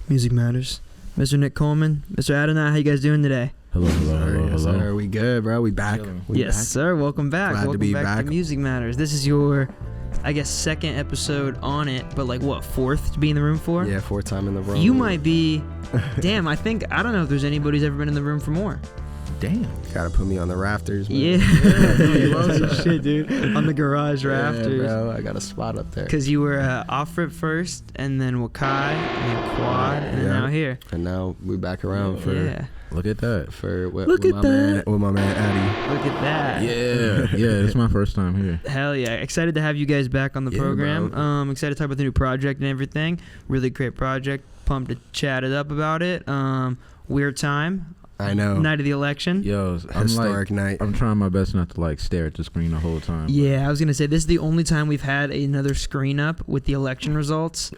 Music Matters. Mr. Nick Coleman, Mr. Adoni, how you guys doing today? Hello. Sir, we good, bro? We back? Yes, sir. Welcome back. Glad to be back. To Music Matters. This is your, I guess, second episode on it, but like what, fourth to be in the room for? Yeah, fourth time in the room. You might be. Damn, I don't know if there's anybody who's ever been in the room for more. Damn. Gotta put me on the rafters, man. Yeah. Shit, dude. On the garage rafters. Yeah, bro. I got a spot up there. Because you were off rip first, and then Wakai, and then Quad, and then now here. And now we back around for... Yeah. Look at that. With my man Addy. Look at that. Yeah, it's my first time here. Hell yeah. Excited to have you guys back on the program. Excited to talk about the new project and everything. Really great project. Pumped to chat it up about it. Weird time. I know. Night of the election. Yo, Historic night. I'm trying my best not to stare at the screen the whole time. Yeah, I was gonna say this is the only time we've had another screen up with the election results.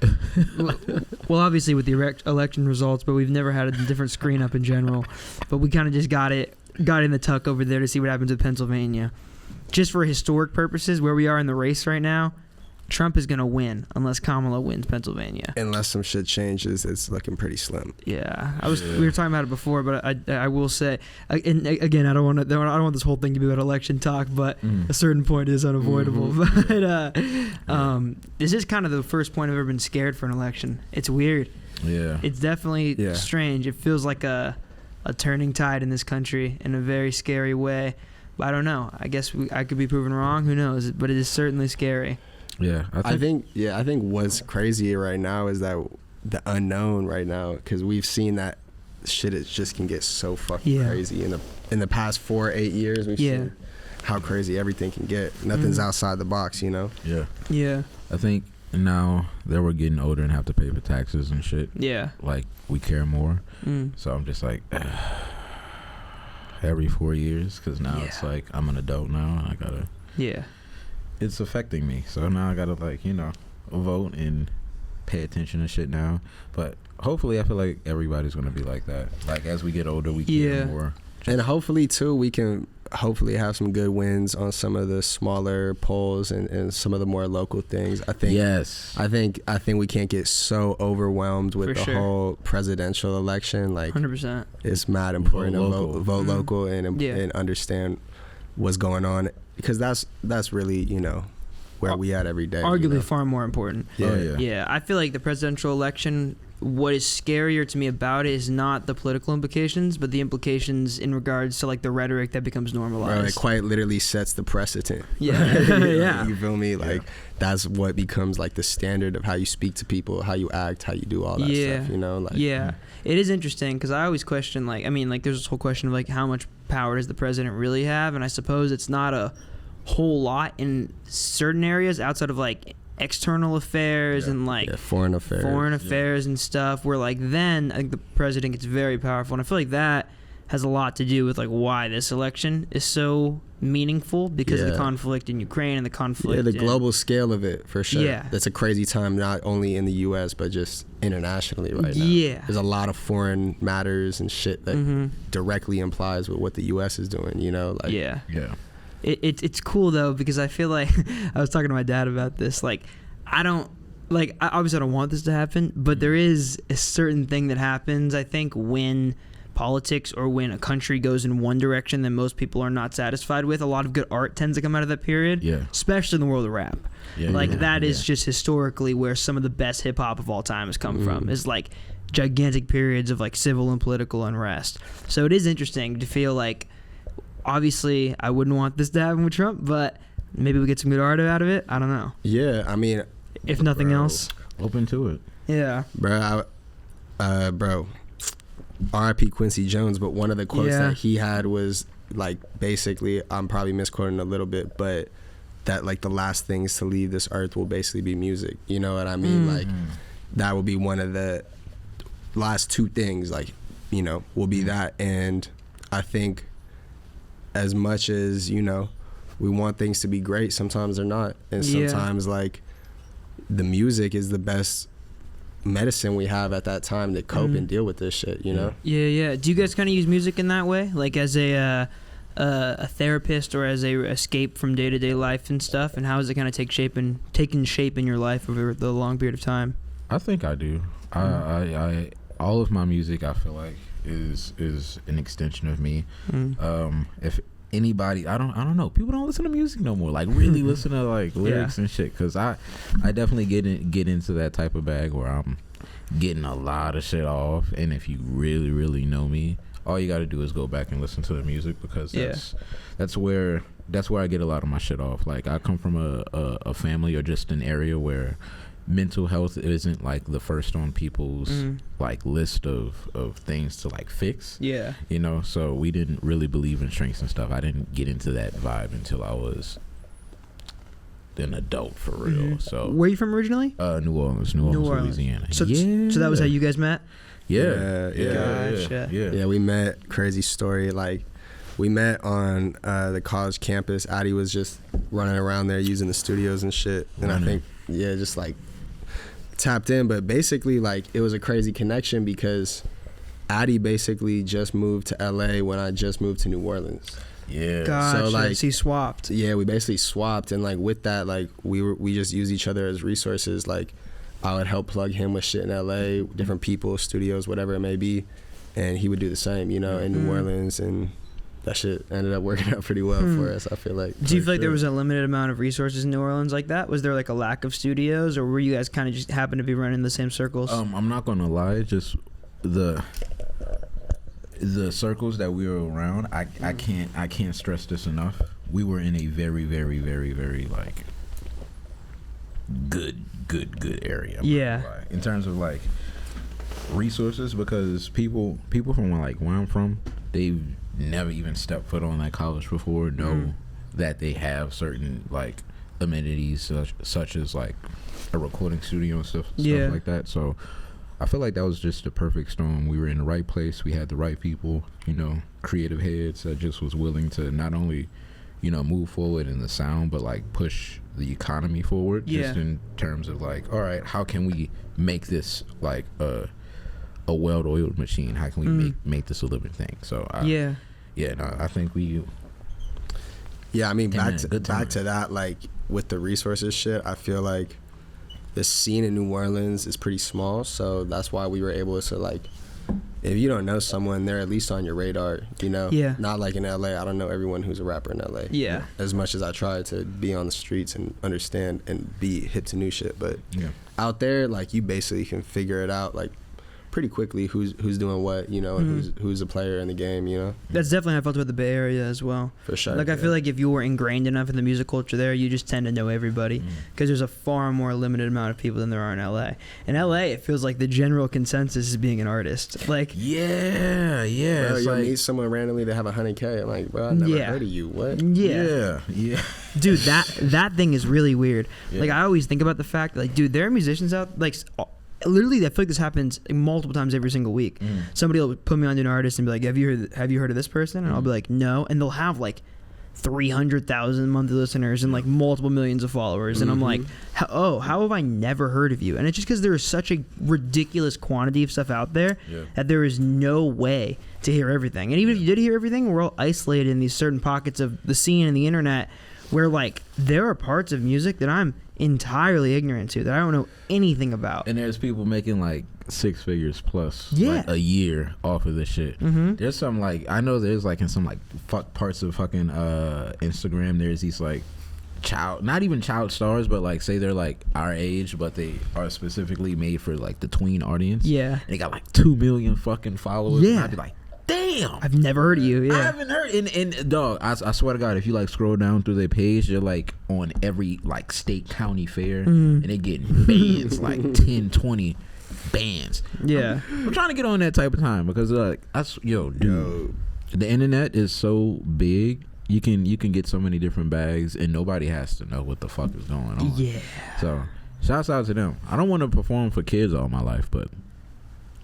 Well, obviously with the election results, but we've never had a different screen up in general. But we kind of just got in the tuck over there to see what happens with Pennsylvania. Just for historic purposes, where we are in the race right now, Trump is gonna win unless Kamala wins Pennsylvania. Unless some shit changes, it's looking pretty slim. Yeah, we were talking about it before, but I will say, and again, I don't want this whole thing to be about election talk, but a certain point is unavoidable. Mm-hmm. But this is kind of the first point I've ever been scared for an election. It's weird. Yeah, it's definitely strange. It feels like a turning tide in this country in a very scary way. But I don't know. I guess I could be proven wrong. Who knows? But it is certainly scary. Yeah, I think what's crazy right now is that the unknown right now, because we've seen that shit, it just can get so fucking crazy in the past 4-8 years. We've seen how crazy everything can get. Nothing's outside the box, you know. Yeah. I think now that we're getting older and have to pay for taxes and shit. Yeah. Like we care more. So I'm just like every 4 years, because now it's like I'm an adult now and I gotta. Yeah. It's affecting me, so now I gotta vote and pay attention to shit now. But hopefully, I feel like everybody's gonna be like that. Like as we get older, we care more. And hopefully too, we can have some good wins on some of the smaller polls and some of the more local things. I think. Yes. I think we can't get so overwhelmed with whole presidential election. Like 100%. It's mad important to vote local and understand what's going on. Because that's really, where we at every day. Arguably far more important. Yeah. I feel like the presidential election, what is scarier to me about it is not the political implications, but the implications in regards to the rhetoric that becomes normalized. Bro, it quite literally sets the precedent. Yeah. You feel me? That's what becomes the standard of how you speak to people, how you act, how you do all that stuff, Yeah. It is interesting because I always question, there's this whole question of how much power does the president really have? And I suppose it's not a whole lot in certain areas outside of external affairs and foreign affairs and stuff, where then the president gets very powerful. And I feel like that has a lot to do with why this election is so meaningful, because of the conflict in Ukraine and the conflict the global scale of it, for sure. That's a crazy time, not only in the US but just internationally right now. There's a lot of foreign matters and shit that directly implies with what the US is doing, It's cool though, because I feel like I was talking to my dad about this. I don't obviously I don't want this to happen, but there is a certain thing that happens, I think, when politics or when a country goes in one direction that most people are not satisfied with. A lot of good art tends to come out of that period, especially in the world of rap. That is just historically where some of the best hip hop of all time has come from, is gigantic periods of civil and political unrest. So it is interesting to feel obviously I wouldn't want this to happen with Trump, but maybe we get some good art out of it. I don't know. Yeah, I mean, if nothing else, open to it. Yeah, bro. R.I.P. Quincy Jones, but one of the quotes that he had was basically, I'm probably misquoting a little bit, but that the last things to leave this earth will basically be music. You know what I mean? That will be one of the last two things. Will be that. And I think as much as we want things to be great, sometimes they're not, and sometimes the music is the best medicine we have at that time to cope and deal with this shit, Yeah. Do you guys kind of use music in that way, as a therapist or as a escape from day-to-day life and stuff? And how has it kind of taken shape in your life over the long period of time? I think I do. I all of my music, I feel like, is an extension of me. If anybody, I don't know, people don't listen to music no more, like really listen to like lyrics and shit, because I definitely get into that type of bag where I'm getting a lot of shit off. And if you really know me, all you got to do is go back and listen to the music, because that's where I get a lot of my shit off. Like, I come from a family or just an area where mental health isn't like the first on people's like list of things to like fix. Yeah. You know, so we didn't really believe in strengths and stuff. I didn't get into that vibe until I was an adult for real. So where are you from originally? New Orleans, Louisiana. So that was how you guys met? Yeah. Gotcha. Yeah, we met, crazy story, like we met on the college campus. Addy was just running around there using the studios and shit, and I think just like tapped in. But basically, like, it was a crazy connection because Addy basically just moved to LA when I just moved to New Orleans. Yeah. Gotcha. So like, he swapped. Yeah, we basically swapped, and like with that, like we just use each other as resources. Like, I would help plug him with shit in LA, different people, studios, whatever it may be, and he would do the same, you know, in New Orleans, and that shit ended up working out pretty well for us, I feel like. Do you feel like there was a limited amount of resources in New Orleans like that? Was there like a lack of studios, or were you guys kind of just happen to be running the same circles? I'm not gonna lie, just the circles that we were around, I can't stress this enough. We were in a very like good area. Yeah. In terms of like resources, because people from like where I'm from, they've never even stepped foot on that college before, know that they have certain like amenities such as like a recording studio and stuff like that. So I feel like that was just the perfect storm. We were in the right place. We had the right people, you know, creative heads that just was willing to not only, you know, move forward in the sound, but like push the economy forward, just in terms of like, all right, how can we make this like a well-oiled machine? How can we make this a living thing? So I think we. Yeah, I mean, back to that, like with the resources shit, I feel like the scene in New Orleans is pretty small, so that's why we were able to, like, if you don't know someone, they're at least on your radar, you know? Yeah. Not like in LA. I don't know everyone who's a rapper in LA. Yeah. As much as I try to be on the streets and understand and be hip to new shit, but out there, like, you basically can figure it out, like, pretty quickly who's doing what, you know, and who's a player in the game, you know. That's definitely how I felt about the Bay Area as well. For sure. Like, I feel like if you were ingrained enough in the music culture there, you just tend to know everybody, because there's a far more limited amount of people than there are in LA. In LA, it feels like the general consensus is being an artist. Like, bro, you like, meet someone randomly to have 100K. I'm like, bro, I never heard of you. What? Yeah. Dude, that thing is really weird. Like, I always think about the fact that, like, dude, there are musicians out, like, literally, I feel like this happens multiple times every single week. Somebody will put me on to an artist and be like, have you heard of this person? And I'll be like, no. And they'll have like 300,000 monthly listeners and like multiple millions of followers. And I'm like, how have I never heard of you? And it's just because there is such a ridiculous quantity of stuff out there that there is no way to hear everything. And even if you did hear everything, we're all isolated in these certain pockets of the scene and the internet where, like, there are parts of music that I'm entirely ignorant to, that I don't know anything about. And there's people making like 6 figures plus like a year off of this shit. There's some, like, I know there's like in some like parts of fucking Instagram, there's these like not even child stars, but like say they're like our age, but they are specifically made for like the tween audience. And they got like 2 million fucking followers. And I'd be like, damn, I've never heard of you. I haven't heard. And dog, I swear to God, if you like scroll down through their page, they're like on every like state county fair, and they getting bands like 10, 20 bands. I'm trying to get on that type of time, because like dude, the internet is so big. You can get so many different bags, and nobody has to know what the fuck is going on. So shouts out to them. I don't want to perform for kids all my life, but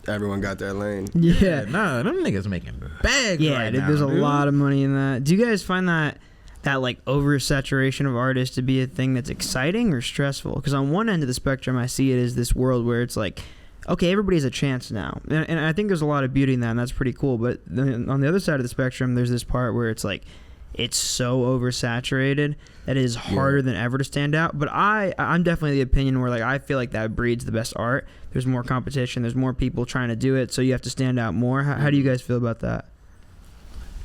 everyone got their lane. Nah, them niggas making bags right now, there's a dude. lot of money in that. Do you guys find that like oversaturation of artists to be a thing that's exciting or stressful? Because on one end of the spectrum, I see it as this world where it's like, okay, everybody has a chance now, and I think there's a lot of beauty in that, and that's pretty cool. But then on the other side of the spectrum, there's this part where it's like, it's so oversaturated that it is harder than ever to stand out. But I'm definitely the opinion where like I feel like that breeds the best art. There's more competition. There's more people trying to do it, so you have to stand out more. How do you guys feel about that?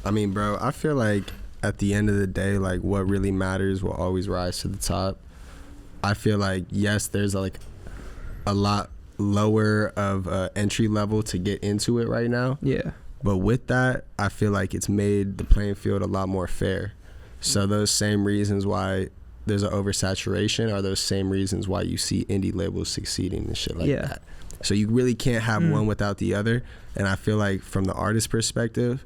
I mean, bro, I feel like at the end of the day, like what really matters will always rise to the top. I feel like, yes, there's like a lot lower of entry level to get into it right now. Yeah. But with that, I feel like it's made the playing field a lot more fair. So those same reasons why there's an oversaturation are those same reasons why you see indie labels succeeding and shit like that. So you really can't have one without the other. And I feel like from the artist perspective,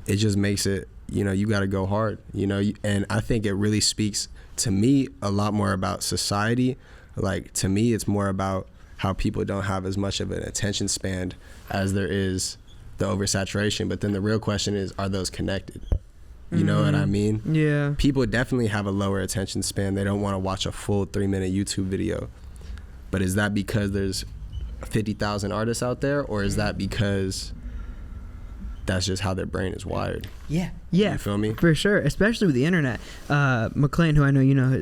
it just makes it, you know, you got to go hard, you know. And I think it really speaks to me a lot more about society. Like, to me, it's more about how people don't have as much of an attention span as there is the oversaturation. But then the real question is, are those connected? You know what I mean? Yeah. People definitely have a lower attention span. They don't want to watch a full 3-minute YouTube video. But is that because there's 50,000 artists out there, or is that because that's just how their brain is wired? Yeah, you feel me? For sure, especially with the internet. McLean, who I know you know,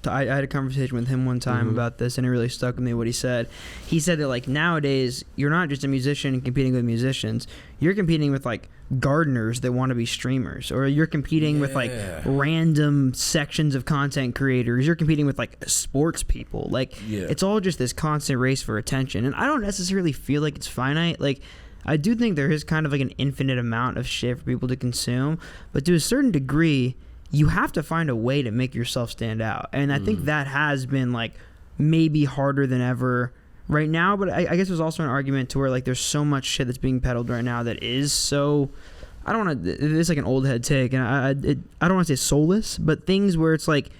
I had a conversation with him one time about this, and it really stuck with me what he said. He said that like nowadays, you're not just a musician competing with musicians. You're competing with like gardeners that want to be streamers, or you're competing with like random sections of content creators. You're competing with like sports people. Like it's all just this constant race for attention, and I don't necessarily feel like it's finite. Like, I do think there is kind of like an infinite amount of shit for people to consume, but to a certain degree, you have to find a way to make yourself stand out. And I think that has been like maybe harder than ever right now, but I guess there's also an argument to where like there's so much shit that's being peddled right now that is so, I don't want to, it's like an old head take, and I don't want to say soulless, but things where it's like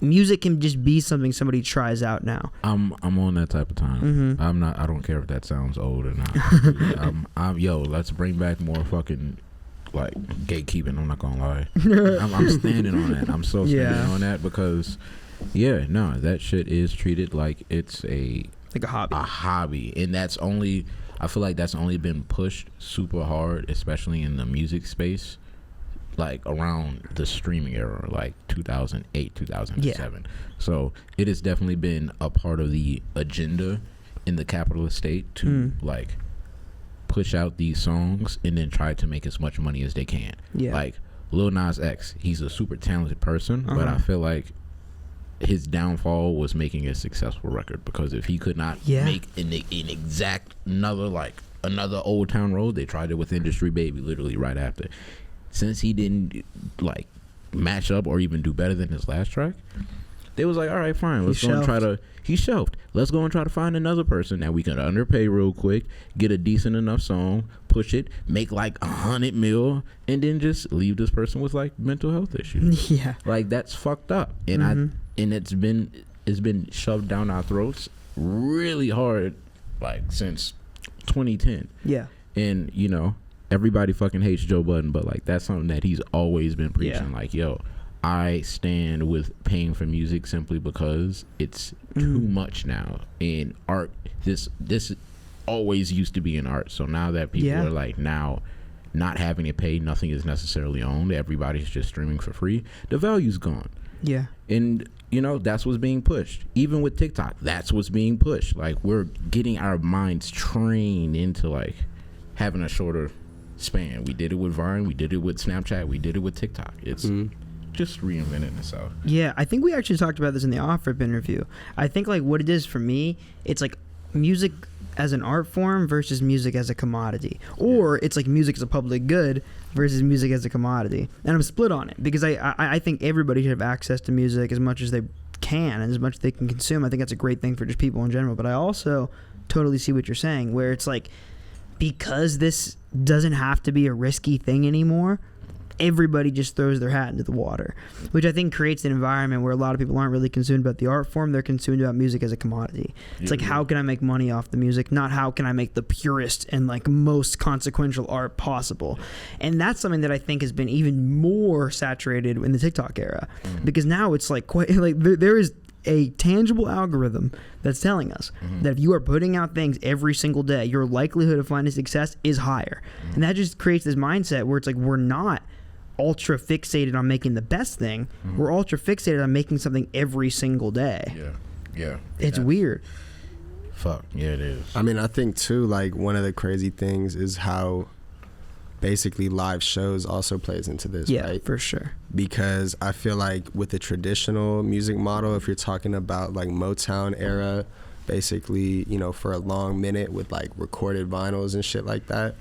music can just be something somebody tries out now. I'm on that type of time. I don't care if that sounds old or not. Let's bring back more fucking like gatekeeping. I'm not gonna lie. I'm standing on that. I'm so standing on that because that shit is treated like it's like a hobby, and that's only, I feel like that's only been pushed super hard, especially in the music space, like around the streaming era, like 2008, 2007. So it has definitely been a part of the agenda in the capitalist state to like push out these songs and then try to make as much money as they can. Like Lil Nas X, he's a super talented person, but I feel like his downfall was making a successful record, because if he could not make an exact another Old Town Road, they tried it with Industry Baby literally right after. Since he didn't like match up or even do better than his last track, they was like, all right, fine, let's go and try to, he shelved, let's go and try to find another person that we can underpay real quick, get a decent enough song, push it, make like 100 mil, and then just leave this person with like mental health issues. Like, that's fucked up. And it's been shoved down our throats really hard, like since 2010. And you know, everybody fucking hates Joe Budden, but like that's something that he's always been preaching. Like, yo, I stand with paying for music simply because it's too much now. And art, this always used to be in art. So now that people are like now not having to pay, nothing is necessarily owned, everybody's just streaming for free, the value's gone. And you know, that's what's being pushed. Even with TikTok, that's what's being pushed. Like, we're getting our minds trained into like having a shorter span. We did it with Vine, we did it with Snapchat, we did it with TikTok. It's just reinventing itself. I think we actually talked about this in the off-rip interview. I think like what it is for me, it's like music as an art form versus music as a commodity, or it's like music as a public good versus music as a commodity. And I'm split on it, because I think everybody should have access to music as much as they can and as much as they can consume. I think that's a great thing for just people in general. But I also totally see what you're saying, where it's like, because this doesn't have to be a risky thing anymore, everybody just throws their hat into the water, which I think creates an environment where a lot of people aren't really consumed about the art form. They're consumed about music as a commodity. It's like, how can I make money off the music, not how can I make the purest and like most consequential art possible. And that's something that I think has been even more saturated in the TikTok era, because now it's like quite like there is a tangible algorithm that's telling us that if you are putting out things every single day, your likelihood of finding success is higher. And that just creates this mindset where it's like, we're not ultra fixated on making the best thing. We're ultra fixated on making something every single day. Yeah. It's weird. Fuck. Yeah, it is. I mean, I think too, like, one of the crazy things is how basically live shows also plays into this, yeah, right? For sure. Because I feel like with the traditional music model, if you're talking about like Motown era, basically, you know, for a long minute with like recorded vinyls and shit like that,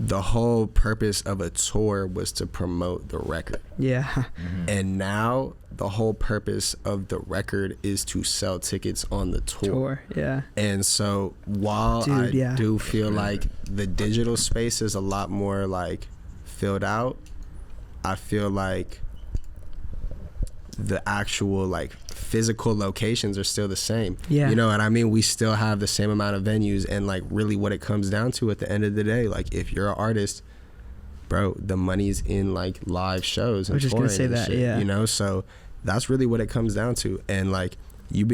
the whole purpose of a tour was to promote the record. Yeah. And now the whole purpose of the record is to sell tickets on the tour. Yeah. And so while I do feel like the digital space is a lot more like filled out, I feel like the actual like physical locations are still the same. Yeah. You know what I mean? We still have the same amount of venues, and like really what it comes down to at the end of the day, like if you're an artist, bro, the money's in like live shows and I was just gonna say that, shit, yeah. you know? So that's really what it comes down to. And like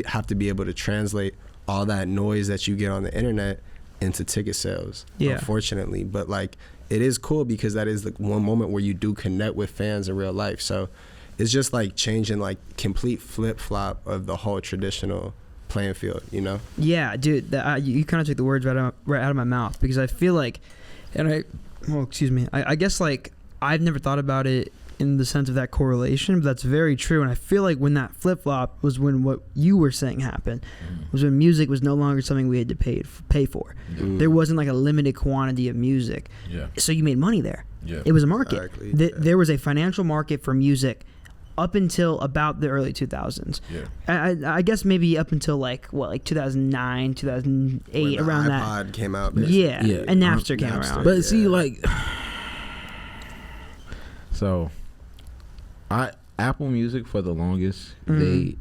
have to be able to translate all that noise that you get on the internet into ticket sales, unfortunately. But like it is cool because that is the one moment where you do connect with fans in real life. So it's just like changing, like complete flip-flop of the whole traditional playing field, you know? Yeah, dude, you kind of took the words right out of my mouth, because I feel like, I guess like I've never thought about it in the sense of that correlation, but that's very true. And I feel like when that flip-flop was when what you were saying happened, was when music was no longer something we had to pay for. There wasn't like a limited quantity of music. Yeah. So you made money there. Yeah. It was a market. Exactly. There was a financial market for music up until about the early 2000s. Yeah. I guess maybe up until like 2009, 2008, when around that. iPod came out. Basically. Yeah. And Napster came around. But see, like, so Apple Music for the longest, they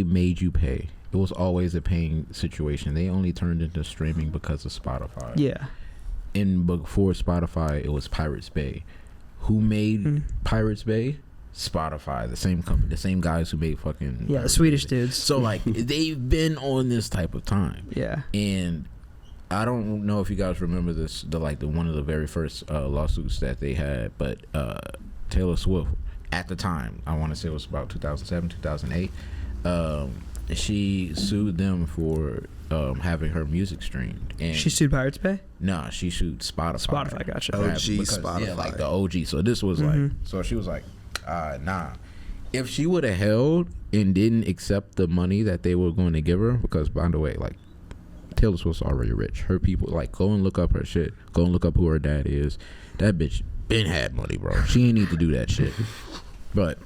made you pay. It was always a paying situation. They only turned into streaming because of Spotify. Yeah. And before Spotify, it was Pirates Bay. Who made Pirates Bay? Spotify, the same company, the same guys who made fucking the Swedish dudes. So like they've been on this type of time. Yeah. And I don't know if you guys remember this, the one of the very first lawsuits that they had, but Taylor Swift at the time, I want to say it was about 2007, 2008. She sued them for having her music streamed. And she sued Pirates Bay? No, she sued Spotify. Spotify, gotcha. OG Spotify. Yeah, like the OG. So this was like, so she was like, nah. If she would have held and didn't accept the money that they were going to give her, because by the way, like, Taylor Swift's already rich. Her people, like, go and look up her shit. Go and look up who her dad is. That bitch been had money, bro. She ain't need to do that shit. But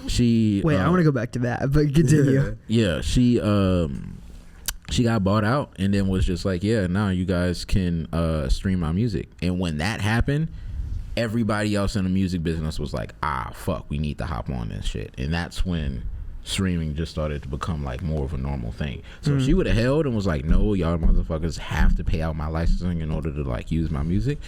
she... Wait, I want to go back to that, but continue. Yeah, she got bought out and then was just like, yeah, now you guys can stream my music. And when that happened, everybody else in the music business was like, fuck, we need to hop on this shit. And that's when streaming just started to become like more of a normal thing. So if she would have held and was like, no, y'all motherfuckers have to pay out my licensing in order to like use my music,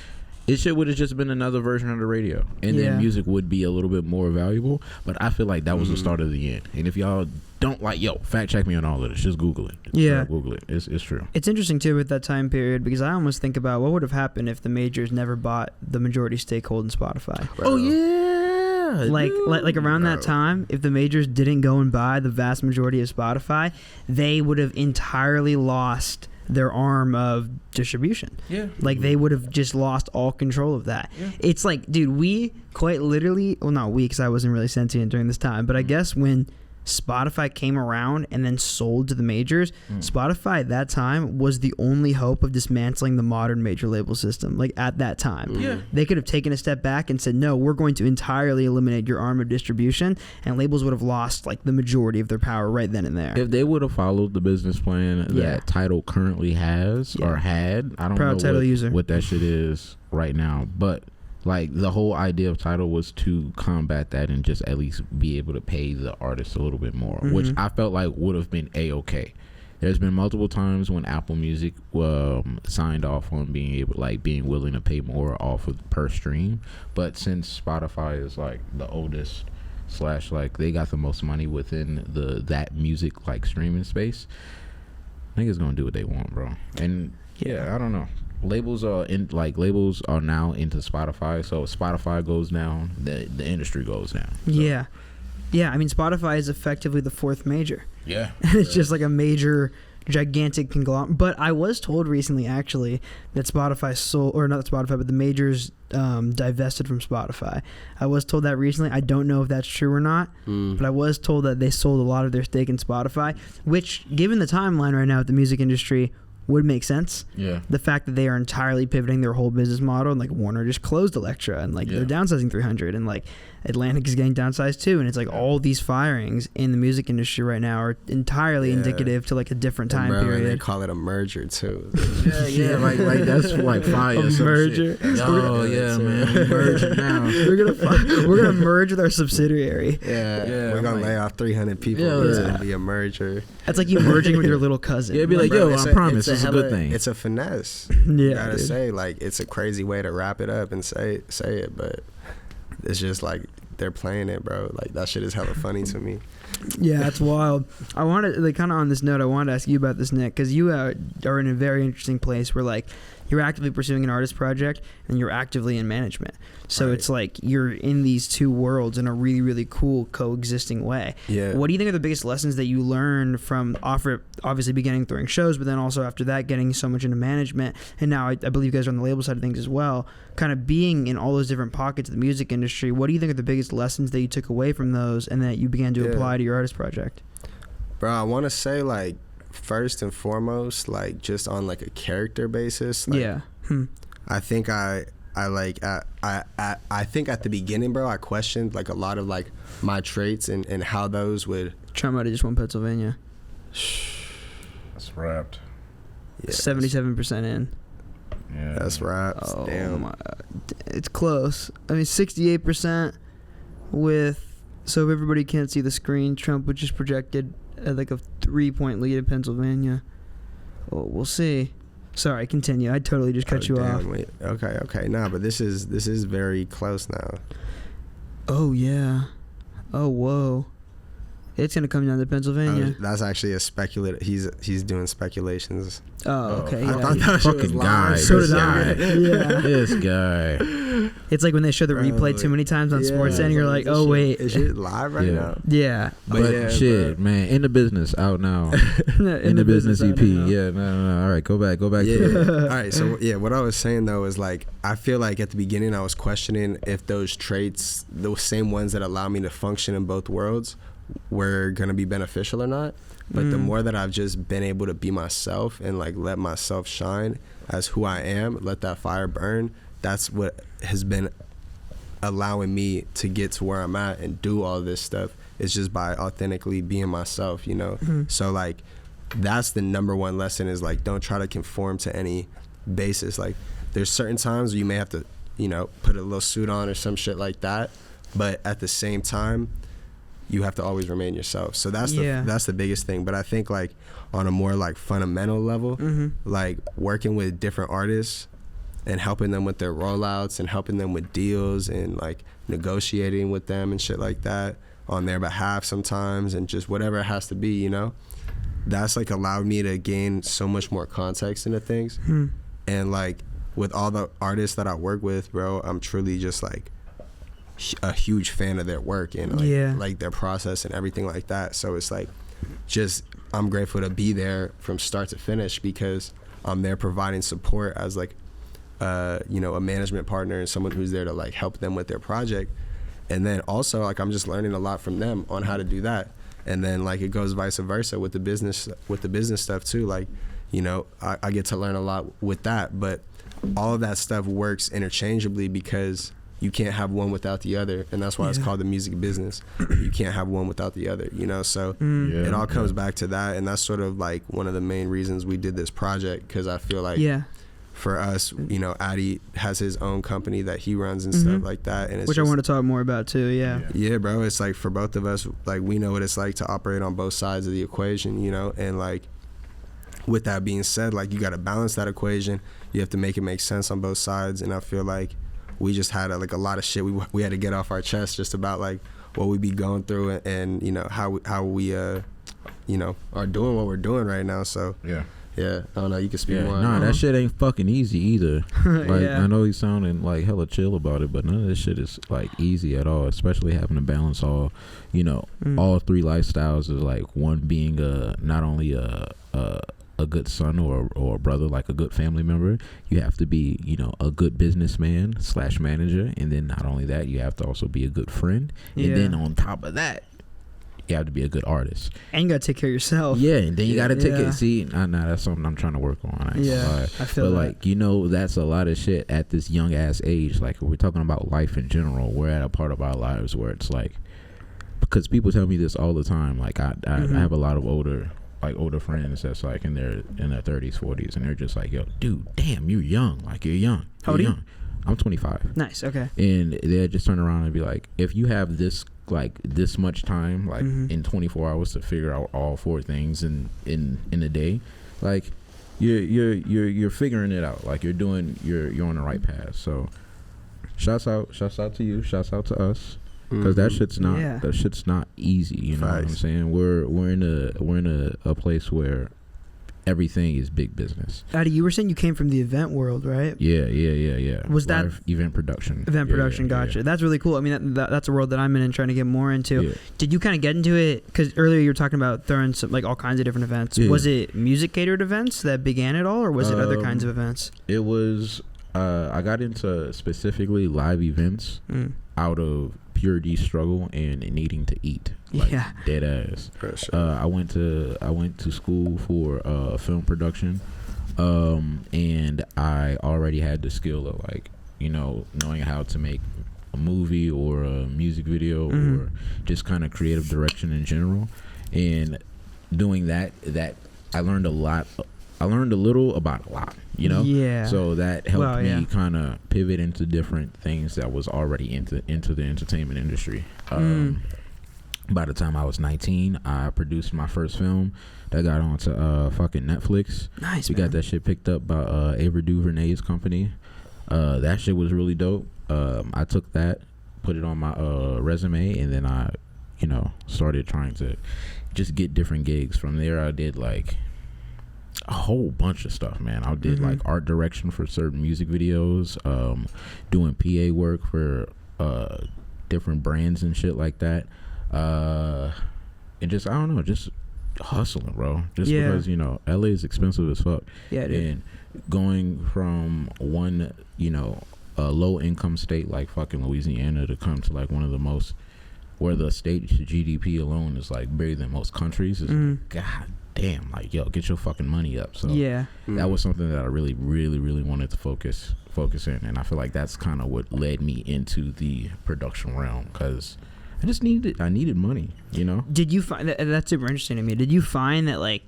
it shit would have just been another version of the radio, and then music would be a little bit more valuable. But I feel like that was the start of the end. And if y'all don't like, fact check me on all of this, just Google it. Google it. It's true. It's interesting too with that time period, because I almost think about what would have happened if the majors never bought the majority stakehold in Spotify. Oh yeah, like around that time, if the majors didn't go and buy the vast majority of Spotify, they would have entirely lost their arm of distribution. Yeah. Like they would have just lost all control of that. Yeah. It's like, dude, we quite literally, well, not we, because I wasn't really sentient during this time, but I guess when Spotify came around and then sold to the majors, Spotify at that time was the only hope of dismantling the modern major label system. Like at that time, they could have taken a step back and said, no, we're going to entirely eliminate your arm of distribution, and labels would have lost like the majority of their power right then and there. If they would have followed the business plan that Tidal currently has or had, I don't know what that shit is right now, but like the whole idea of Tidal was to combat that and just at least be able to pay the artists a little bit more, which I felt like would have been a-okay. There's been multiple times when Apple Music signed off on being willing to pay more off of per stream, but since Spotify is like the oldest / like they got the most money within that music like streaming space, niggas gonna do what they want, bro. And I don't know. labels are now into Spotify. So if Spotify goes down, the industry goes down. So. Yeah. I mean, Spotify is effectively the fourth major. Yeah, it's just like a major, gigantic conglomerate. But I was told recently, actually, that Spotify sold, or not Spotify, but the majors divested from Spotify. I was told that recently. I don't know if that's true or not, but I was told that they sold a lot of their stake in Spotify, which, given the timeline right now with the music industry, would make sense. Yeah. The fact that they are entirely pivoting their whole business model, and like Warner just closed Elektra, and like they're downsizing 300, and like Atlantic is getting downsized too, and it's like all these firings in the music industry right now are entirely indicative to like a different time period. They call it a merger too. like that's like fire. A merger. Oh yeah, man, we merging now. We're gonna merge with our subsidiary. We're gonna lay off 300 people. It's gonna be a merger. That's like you merging with your little cousin. Yeah, it'd be like, yo, I promise, it's a good thing. It's a finesse. Yeah, you gotta say, like, it's a crazy way to wrap it up and say it, but it's just like they're playing it, bro. Like, that shit is hella funny to me. Yeah, that's wild. I wanted, like, kind of on this note, I wanted to ask you about this, Nick, because you are in a very interesting place where, like, you're actively pursuing an artist project and you're actively in management. So it's like you're in these two worlds in a really, really cool coexisting way. Yeah. What do you think are the biggest lessons that you learned from obviously beginning throwing shows, but then also after that getting so much into management, and now I believe you guys are on the label side of things as well, kind of being in all those different pockets of the music industry? What do you think are the biggest lessons that you took away from those and that you began to apply to your artist project? Bro, I want to say, like, first and foremost, like, just on like a character basis, like, I think I think at the beginning, bro, I questioned like a lot of like my traits and how those would. Trump might have just won Pennsylvania. That's wrapped. 77% in. Yeah, that's wrapped. Oh, damn. It's close. I mean, 68% with. So if everybody can't see the screen, Trump was just projected at like a 3-point lead in Pennsylvania. Oh, we'll see. Sorry, continue. I totally just cut you off. Wait. Okay. Nah, but this is very close now. Oh yeah. Oh whoa. It's gonna come down to Pennsylvania. That's actually a speculative. He's doing speculations. Oh, okay. I thought that shit was fucking guy. live. So did I. Yeah. This guy. It's like when they show the replay too many times on sports, and you're like, oh wait, is it live right now? Yeah. But shit, man, in the business out now. in the business EP. Yeah, no. All right, go back to it. All right, so what I was saying though is like I feel like at the beginning I was questioning if those traits, those same ones that allow me to function in both worlds, were gonna be beneficial or not. But the more that I've just been able to be myself and like let myself shine as who I am, let that fire burn, that's what has been allowing me to get to where I'm at and do all this stuff. It's just by authentically being myself, you know. So like that's the number one lesson, is like don't try to conform to any basis. Like there's certain times where you may have to, you know, put a little suit on or some shit like that, but at the same time you have to always remain yourself. So that's the biggest thing. But I think like on a more like fundamental level, like working with different artists and helping them with their rollouts and helping them with deals and like negotiating with them and shit like that on their behalf sometimes, and just whatever it has to be, you know, that's like allowed me to gain so much more context into things. And like with all the artists that I work with, bro, I'm truly just like a huge fan of their work and like their process and everything like that. So it's like just I'm grateful to be there from start to finish, because I'm there providing support as like you know, a management partner and someone who's there to like help them with their project. And then also like I'm just learning a lot from them on how to do that. And then like it goes vice versa with the business stuff too. Like, you know, I get to learn a lot with that, but all of that stuff works interchangeably because you can't have one without the other, and that's why it's called the music business. You can't have one without the other, you know. So it all comes back to that, and that's sort of like one of the main reasons we did this project, because I feel like for us, you know, Addy has his own company that he runs and stuff like that, and it's which I want to talk more about too. Yeah, bro. It's like for both of us, like we know what it's like to operate on both sides of the equation, you know. And like with that being said, like you got to balance that equation. You have to make it make sense on both sides, and I feel like we just had like a lot of shit we had to get off our chest just about like what we be going through and you know how we you know are doing what we're doing right now. So Yeah, I don't know. You can speak more. Nah, that shit ain't fucking easy either. Like, Yeah. I know he's sounding like hella chill about it, but none of this shit is like easy at all. Especially having to balance all, all three lifestyles. Is like one being not only a good son or a brother, like a good family member. You have to be, a good businessman / manager, and then not only that, you have to also be a good friend, and then on top of that, you have to be a good artist. And you gotta take care of yourself. Yeah, and then you gotta take it. See, that's something I'm trying to work on. I feel but that. that's a lot of shit at this young ass age. Like, if we're talking about life in general, we're at a part of our lives where it's like, because people tell me this all the time. Like, I have a lot of older friends that's like in their 30s, 40s, and they're just like, yo, dude, damn, you're young. Like, you're young. How old are you? I'm 25. Nice. Okay. And they just turn around and be like, if you have this much time, like in 24 hours to figure out all 4 things in a day, like you're figuring it out. Like, you're on the right path. So shouts out to you, shouts out to us, because that shit's not easy. You know what I'm saying? We're in a place where everything is big business. Addy, you were saying you came from the event world, right? Yeah. Was that event production? Gotcha. That's really cool. I mean, that's a world that I'm in and trying to get more into. Yeah. Did you kind of get into it? Because earlier you were talking about throwing some, like, all kinds of different events. Yeah. Was it music catered events that began it all, or was it other kinds of events? It was. I got into specifically live events out of pure struggle and needing to eat. Like, dead ass. I went to school for film production, and I already had the skill of, like, knowing how to make a movie or a music video or just kind of creative direction in general. And doing that I learned a lot. I learned a little about a lot, Yeah. So that helped me kind of pivot into different things that was already into the entertainment industry. By the time I was 19, I produced my first film that got onto fucking Netflix. Nice. We got that shit picked up by Ava DuVernay's company. That shit was really dope. I took that, put it on my resume, and then I, started trying to just get different gigs. From there, I did like a whole bunch of stuff, man. I did like art direction for certain music videos, doing PA work for different brands and shit like that. And just, I don't know, just hustling, bro. Just because, LA is expensive as fuck. Yeah, it is. And going from one, a low income state like fucking Louisiana to come to like one of the most, where the state GDP alone is like bigger than most countries, is god damn, like, yo, get your fucking money up. So that was something that I really, really, really wanted to focus in, and I feel like that's kind of what led me into the production realm, because I needed money, Did you find that's super interesting to me? Did you find that, like,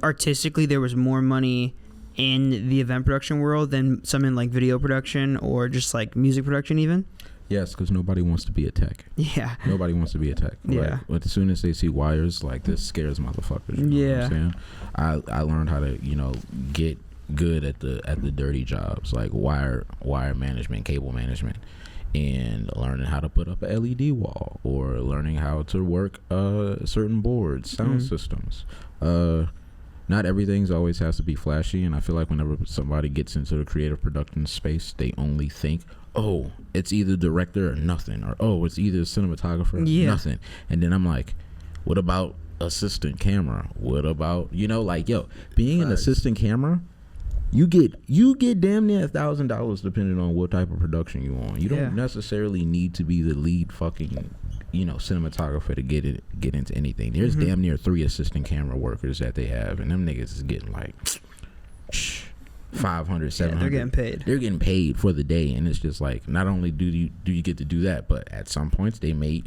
artistically there was more money in the event production world than some in like video production or just like music production even? Yes, because nobody wants to be a tech. Yeah. Nobody wants to be a tech. Yeah. But as soon as they see wires, like, this scares motherfuckers. You know what I'm saying? I learned how to, get good at the dirty jobs, like wire management, cable management, and learning how to put up a LED wall, or learning how to work certain boards, sound systems. Not everything's always has to be flashy, and I feel like whenever somebody gets into the creative production space, they only think, oh, it's either director or nothing, or oh, it's either cinematographer or nothing. And then I'm like, what about assistant camera? What about, like, yo, being an assistant camera, you get damn near $1,000 depending on what type of production you on. You don't necessarily need to be the lead fucking cinematographer to get into anything. There's damn near 3 assistant camera workers that they have, and them niggas is getting like 500, 700. They're getting paid. They're getting paid for the day, and it's just like, not only do you get to do that, but at some points they may,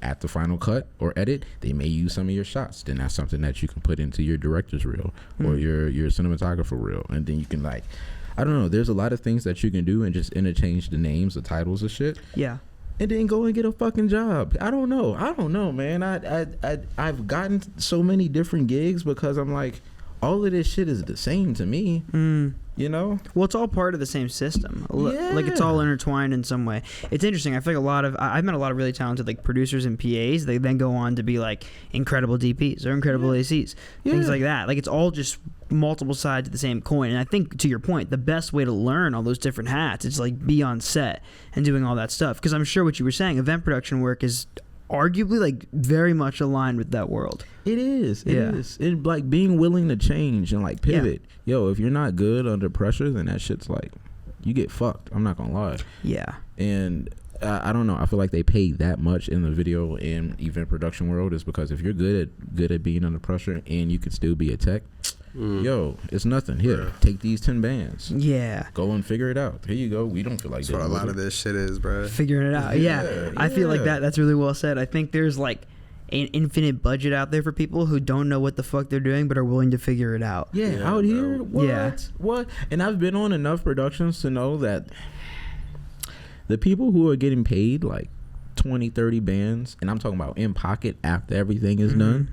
at the final cut or edit, they may use some of your shots. Then that's something that you can put into your director's reel or your cinematographer reel, and then you can, like, I don't know, there's a lot of things that you can do and just interchange the names, the titles of shit. Yeah. And then go and get a fucking job. I don't know, man. I've gotten so many different gigs because I'm like, all of this shit is the same to me. You You know? Well, it's all part of the same system. Yeah. Like, it's all intertwined in some way. It's interesting. I feel like I've met a lot of really talented, like, producers and PAs. They then go on to be, like, incredible DPs or incredible ACs. Things like that. Like, it's all just multiple sides of the same coin. And I think, to your point, the best way to learn all those different hats is, like, be on set and doing all that stuff. Because I'm sure what you were saying, event production work is arguably, like, very much aligned with that world. It is. It is. It, like, being willing to change and, like, pivot. Yo, if you're not good under pressure, then that shit's like, you get fucked. I'm not gonna lie. Yeah. And I don't know. I feel like they pay that much in the video and event production world is because if you're good at being under pressure and you can still be a tech, yo, it's nothing. Here, take these 10 bands. Yeah. Go and figure it out. Here you go. We don't feel like that's what a lot of this shit is, bro. Figuring it out. Yeah. I feel like that's really well said. I think there's like an infinite budget out there for people who don't know what the fuck they're doing but are willing to figure it out. Yeah, out here. What? Yeah. What? And I've been on enough productions to know that the people who are getting paid like 20, 30 bands, and I'm talking about in pocket after everything is done,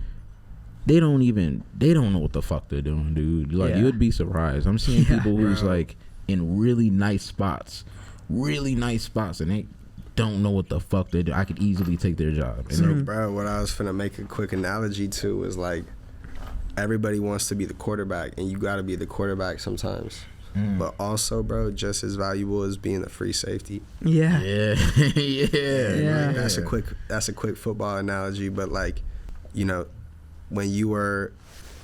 they don't know what the fuck they're doing, dude. Like, you would be surprised. I'm seeing people who's like in really nice spots, and they don't know what the fuck they do. I could easily take their job. So, bro, what I was finna make a quick analogy to is like everybody wants to be the quarterback, and you got to be the quarterback sometimes. But also, bro, just as valuable as being the free safety. Yeah. Like, that's a quick football analogy, but like, you know, when you were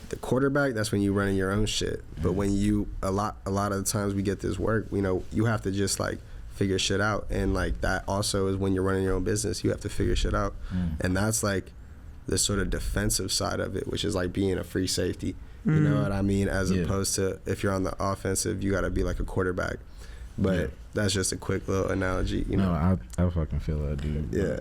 the quarterback, that's when you running your own shit. But when you a lot of the times we get this work, you know, you have to just like figure shit out, and like that also is when you're running your own business, you have to figure shit out. And that's like the sort of defensive side of it, which is like being a free safety, you know what I mean, as opposed to if you're on the offensive, you got to be like a quarterback. But that's just a quick little analogy, you know. No, I fucking feel that, dude.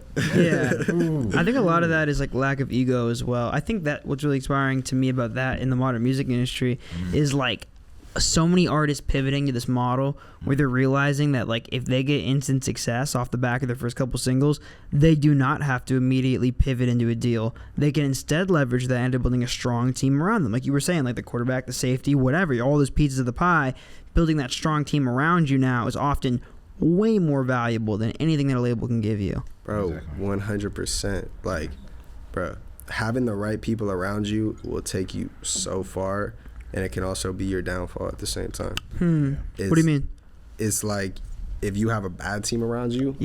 I think a lot of that is like lack of ego as well. I think that what's really inspiring to me about that in the modern music industry is like so many artists pivoting to this model where they're realizing that like if they get instant success off the back of their first couple singles, they do not have to immediately pivot into a deal. They can instead leverage that into building a strong team around them. Like you were saying, like the quarterback, the safety, whatever, all those pieces of the pie, building that strong team around you now is often way more valuable than anything that a label can give you. Bro, 100%. Like, bro, having the right people around you will take you so far, and it can also be your downfall at the same time. What do you mean? It's like if you have a bad team around you,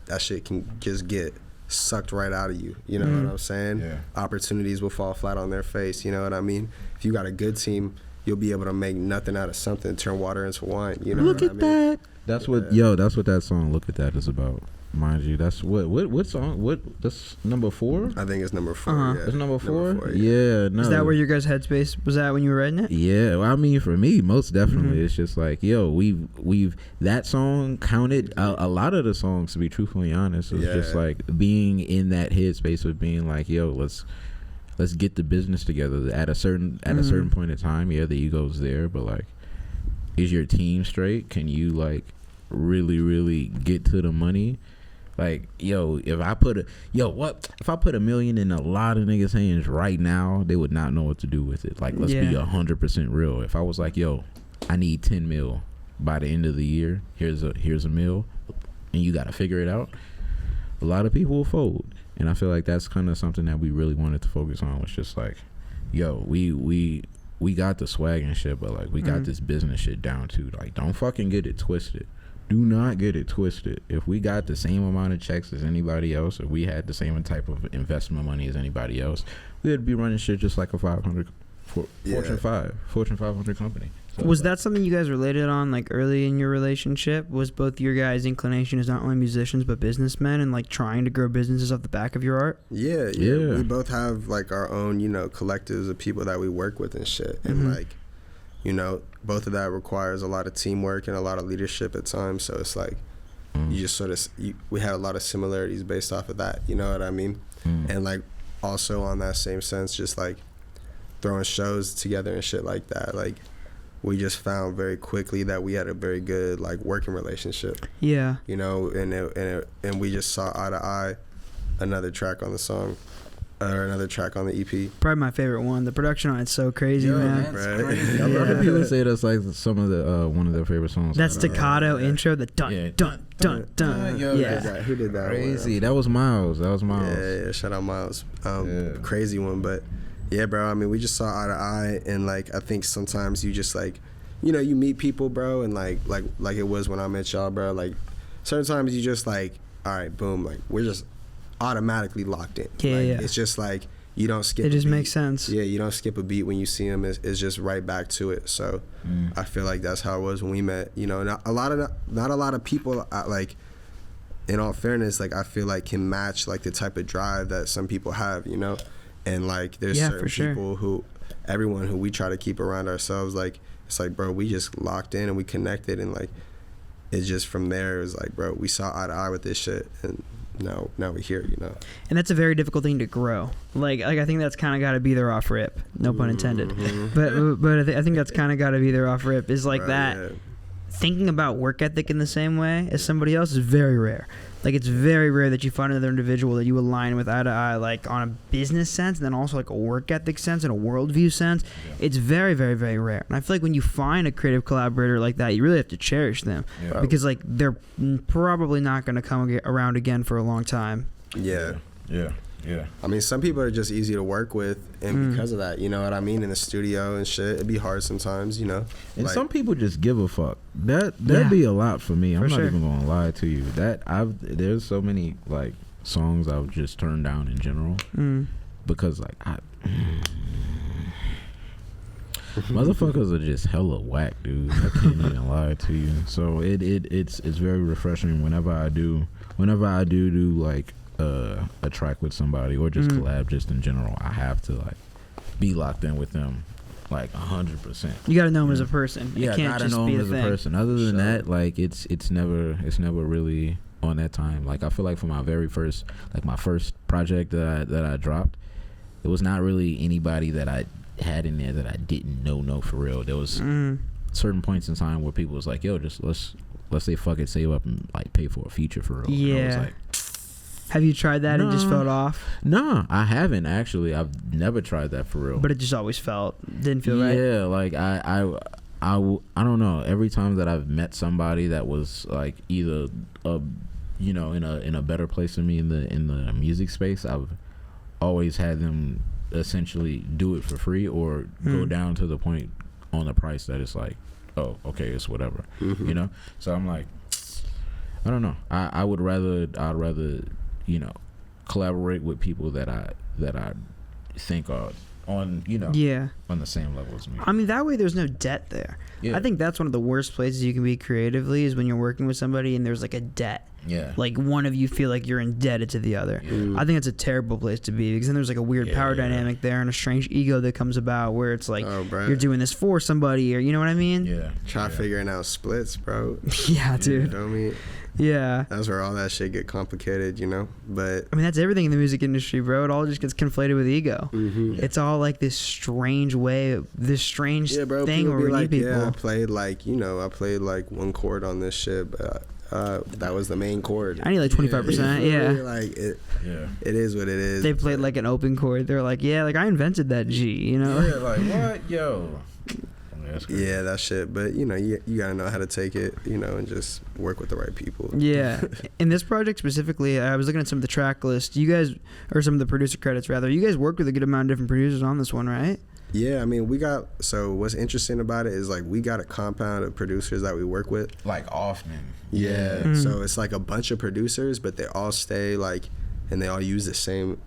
that shit can just get sucked right out of you. You know what I'm saying? Opportunities will fall flat on their face. You know what I mean? If you got a good team, you'll be able to make nothing out of something, turn water into wine. You know Look what at I mean? that. That's what that's what that song "Look at That" is about. Mind you, that's what song? That's number 4? I think it's number 4. It's number 4. Number 4, yeah. No. Is that where your guys' headspace was at when you were writing it? Yeah, well, I mean, for me, most definitely, it's just like, yo, we've that song counted. A lot of the songs, to be truthfully honest, was just like being in that headspace of being like, yo, let's get the business together at a certain point in time. Yeah, the ego's there, but like, is your team straight? Can you like really get to the money? Like, yo, if I put $1 million in a lot of niggas' hands right now, they would not know what to do with it. Like, let's be 100% real. If I was like, yo, I need 10 mil by the end of the year, here's a mil, and you got to figure it out, a lot of people will fold. And I feel like that's kind of something that we really wanted to focus on, was just like, yo, we got the swag and shit, but like we got this business shit down too. Like, don't fucking get it twisted. Do not get it twisted. If we got the same amount of checks as anybody else, if we had the same type of investment money as anybody else, we'd be running shit just like a Fortune 500 company. So was that something you guys related on like early in your relationship? Was both your guys' inclination as not only musicians but businessmen and like trying to grow businesses off the back of your art? Yeah. We both have like our own, you know, collectives of people that we work with and shit. And like, you know, both of that requires a lot of teamwork and a lot of leadership at times. So it's like you just sort of we had a lot of similarities based off of that. You know what I mean? And like also on that same sense, just like throwing shows together and shit like that. Like we just found very quickly that we had a very good like working relationship. Yeah. You know, and we just saw eye to eye. Another track on the song or another track on the EP. Probably my favorite one. The production on it's so crazy, man. That's Right. crazy. A lot of people say that's like some of the one of their favorite songs. That staccato intro, the dun dun dun dun. Yeah. Who did that? Crazy. That was Miles. Yeah, shout out Miles. Crazy one, but yeah, bro. I mean, we just saw eye to eye, and like I think sometimes you just like, you know, you meet people, bro, and like it was when I met y'all, bro. Like certain times you just like, all right, boom, like we're just automatically locked in. Yeah, like, yeah. It's just like you don't skip. It just a beat. makes sense. Yeah, you don't skip a beat when you see them. It's just right back to it. So I feel like that's how it was when we met. You know, not a lot of people like. In all fairness, like I feel like can match like the type of drive that some people have, you know, and like there's certain people who, everyone who we try to keep around ourselves, like it's like, bro, we just locked in and we connected, and like it's just from there it was like, bro, we saw eye to eye with this shit, and now we're here, you know. And that's a very difficult thing to grow. Like I think that's kind of got to be there off rip. No pun intended. But I think that's kind of got to be there off rip. Is like that. Yeah. Thinking about work ethic in the same way as somebody else is very rare. Like it's very rare that you find another individual that you align with eye to eye, like on a business sense, and then also like a work ethic sense and a worldview sense. Yeah. It's very, very, very rare. And I feel like when you find a creative collaborator like that, you really have to cherish them because like they're probably not going to come around again for a long time. Yeah. Yeah. I mean, some people are just easy to work with, and because of that, you know what I mean, in the studio and shit, it'd be hard sometimes, you know. And like, some people just give a fuck. That'd be a lot for me. I'm not even gonna lie to you. There's so many like songs I've just turned down in general because like motherfuckers are just hella whack, dude. I can't even lie to you. So it's very refreshing whenever I do like a track with somebody or just collab just in general. I have to like be locked in with them like 100%. You gotta know him as a person. Yeah, you can't gotta just know be him as a person. Other than that, like it's never really on that time. Like I feel like for my very first, like my first project that I dropped, it was not really anybody that I had in there that I didn't know for real. There was certain points in time where people was like, yo, just let's say fuck it, save up and like pay for a feature for real. Yeah. And I was like, have you tried that and just felt off? No, I haven't actually. I've never tried that for real. But it just always didn't feel right. Yeah, like I don't know. Every time that I've met somebody that was like either in a better place than me in the music space, I've always had them essentially do it for free or go down to the point on the price that it's like, oh, okay, it's whatever, you know. So I'm like, I don't know. I'd rather collaborate with people that I think are on on the same level as me. I mean, that way there's no debt there. Yeah. I think that's one of the worst places you can be creatively is when you're working with somebody and there's like a debt. Yeah. Like one of you feel like you're indebted to the other. Yeah. I think it's a terrible place to be because then there's like a weird power dynamic there and a strange ego that comes about where it's like you're doing this for somebody or you know what I mean? Yeah. Try figuring out splits, bro. Yeah, dude. You know what I mean? Yeah. That's where all that shit get complicated, you know? But I mean, that's everything in the music industry, bro. It all just gets conflated with ego. It's all like this strange way, this strange thing where we need people. Yeah, I played like one chord on this shit, but that was the main chord. I need like 25%. Yeah. Like it is what it is. They played like an open chord. They're like, yeah, like I invented that G, you know? Yeah, like what? Yo. Yeah, that shit. But you know, you gotta know how to take it, you know, and just work with the right people. Yeah. In this project specifically, I was looking at some of the track list. You guys, or some of the producer credits rather. You guys worked with a good amount of different producers on this one, right? Yeah, I mean, so what's interesting about it is like we got a compound of producers that we work with. Like often. Yeah. So it's like a bunch of producers, but they all stay like, and they all use the same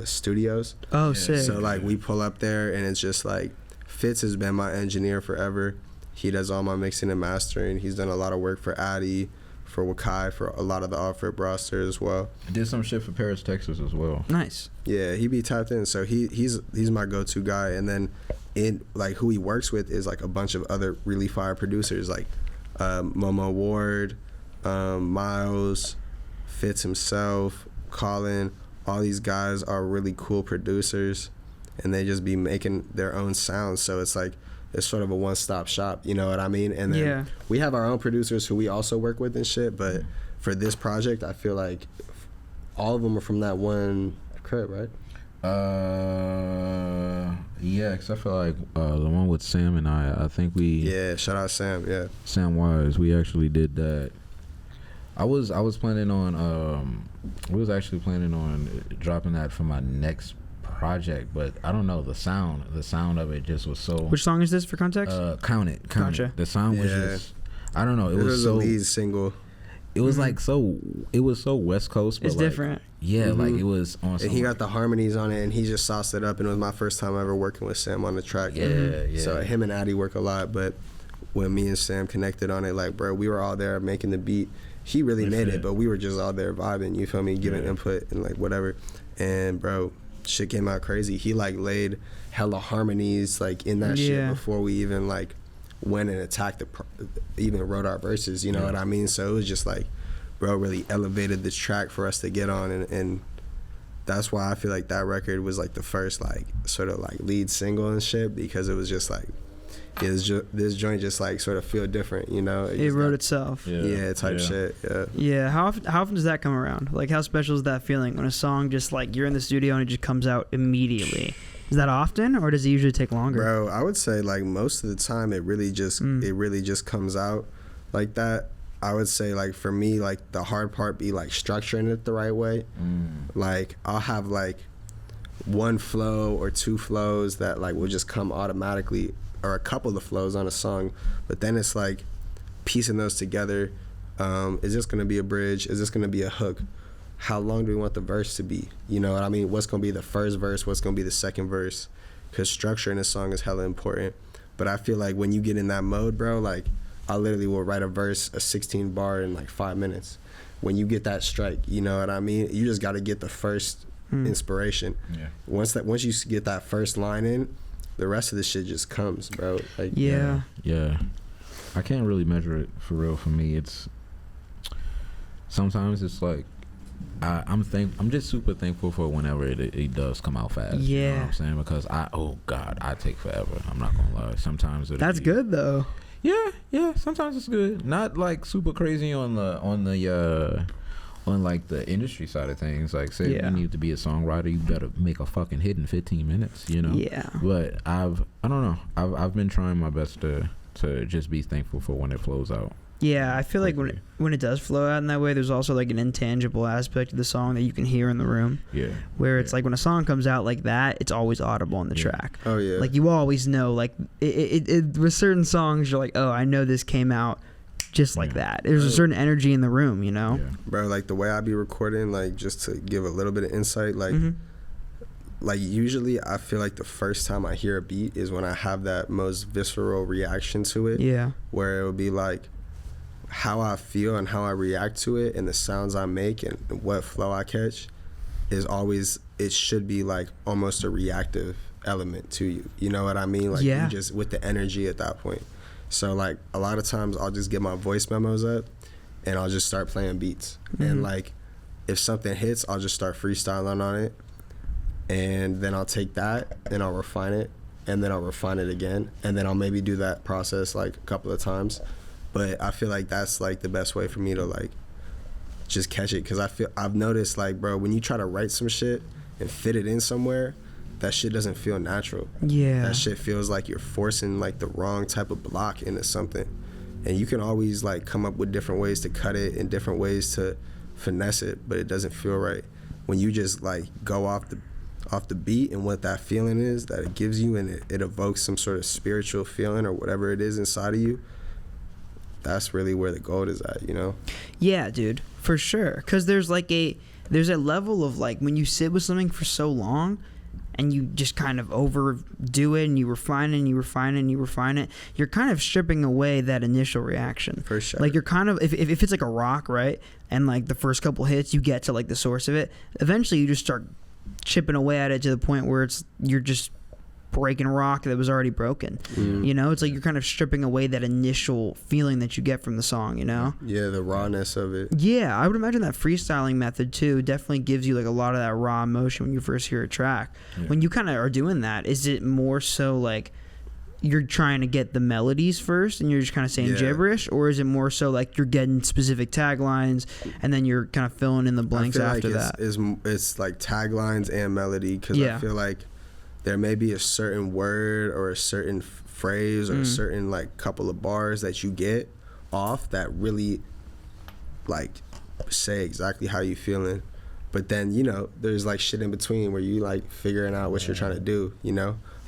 studios. Oh, sick. So like we pull up there and it's just like, Fitz has been my engineer forever. He does all my mixing and mastering. He's done a lot of work for Addy, for Wakai, for a lot of the off-rip roster as well. I did some shit for Paris, Texas as well. Nice. Yeah, he be tapped in. So he's my go-to guy. And then in like who he works with is like a bunch of other really fire producers like Momo Ward, Miles, Fitz himself, Colin. All these guys are really cool producers. And they just be making their own sounds, so it's like it's sort of a one-stop shop, you know what I mean? And then we have our own producers who we also work with and shit, but for this project, I feel like all of them are from that one crib, right? Yeah, except for like the one with Sam and I think we. Yeah, shout out Sam. Yeah, Sam Wise. We actually did that. I was planning on we was actually planning on dropping that for my next project, but I don't know, the sound of it just was so. Which song is this for context? Count It. Gotcha. The sound was just, I don't know, it was so a lead single. It was like it was so West Coast, but it's like, different. Yeah, like it was on. And he got the harmonies on it, and he just sauced it up. And it was my first time ever working with Sam on the track. Yeah. So him and Addy work a lot, but when me and Sam connected on it, like, bro, we were all there making the beat. He really made it, but we were just all there vibing. You feel me? Giving input and like whatever. And bro, shit came out crazy. He like laid hella harmonies like in that shit before we even like went and attacked even wrote our verses. You know what I mean? So it was just like, bro, really elevated this track for us to get on, and that's why I feel like that record was like the first like sort of like lead single and shit, because it was just like this joint just like sort of feel different, you know? It wrote itself. Type shit. Yeah. How often does that come around? Like, how special is that feeling when a song just like you're in the studio and it just comes out immediately? Is that often, or does it usually take longer? Bro, I would say like most of the time it really just comes out like that. I would say like for me, like the hard part be like structuring it the right way. Like I'll have like one flow or two flows that like will just come automatically, or a couple of flows on a song, but then it's like piecing those together. Is this gonna be a bridge? Is this gonna be a hook? How long do we want the verse to be? You know what I mean? What's gonna be the first verse? What's gonna be the second verse? Because structure in a song is hella important. But I feel like when you get in that mode, bro, like I literally will write a verse, a 16 bar in like 5 minutes. When you get that strike, you know what I mean? You just got to get the first inspiration. Yeah. Once you get that first line in, the rest of the shit just comes, bro. Like, yeah. I can't really measure it for real. For me, it's sometimes it's like I'm just super thankful for whenever it does come out fast. Yeah. You know what I'm saying? Because I take forever. I'm not gonna lie. Sometimes that's good though. Yeah. Sometimes it's good. Not like super crazy on like the industry side of things. Like, say you need to be a songwriter, you better make a fucking hit in 15 minutes. You know. Yeah. But I don't know. I've been trying my best to just be thankful for when it flows out. Yeah, I feel like when it does flow out in that way, there's also like an intangible aspect of the song that you can hear in the room. Yeah. Where it's like when a song comes out like that, it's always audible in the track. Oh yeah. Like you always know, like it with certain songs, you're like, oh, I know this came out just like that. There's a certain energy in the room, you know. Yeah. Bro, like the way I be recording, like just to give a little bit of insight, like. Like usually I feel like the first time I hear a beat is when I have that most visceral reaction to it. Yeah. Where it would be like how I feel and how I react to it and the sounds I make and what flow I catch is always, it should be like almost a reactive element to you. You know what I mean? Like you just with the energy at that point. So like a lot of times I'll just get my voice memos up and I'll just start playing beats. And like if something hits, I'll just start freestyling on it. And then I'll take that and I'll refine it, and then I'll refine it again, and then I'll maybe do that process like a couple of times. But I feel like that's like the best way for me to like just catch it, because I've noticed like, bro, when you try to write some shit and fit it in somewhere, that shit doesn't feel natural. Yeah. That shit feels like you're forcing like the wrong type of block into something. And you can always like come up with different ways to cut it and different ways to finesse it, but it doesn't feel right. When you just like go off the beat and what that feeling is that it gives you, and it evokes some sort of spiritual feeling or whatever it is inside of you, that's really where the gold is at, you know? Yeah, dude, for sure. Because there's a level of like when you sit with something for so long and you just kind of overdo it and you refine it and you refine it and you refine it, you're kind of stripping away that initial reaction. For sure. Like you're kind of, if it's like a rock, right? And like the first couple hits, you get to like the source of it. Eventually you just start chipping away at it to the point where you're just breaking rock that was already broken. You know, it's like you're kind of stripping away that initial feeling that you get from the song, you know? Yeah, the rawness of it. Yeah, I would imagine that freestyling method too definitely gives you like a lot of that raw emotion when you first hear a track. When you kind of are doing that, is it more so like you're trying to get the melodies first and you're just kind of saying gibberish, or is it more so like you're getting specific taglines and then you're kind of filling in the blanks after that? It's like taglines and melody, because I feel like there may be a certain word or a certain phrase or a certain like couple of bars that you get off that really like say exactly how you feeling, but then there's like shit in between where you like figuring out what you're trying to do,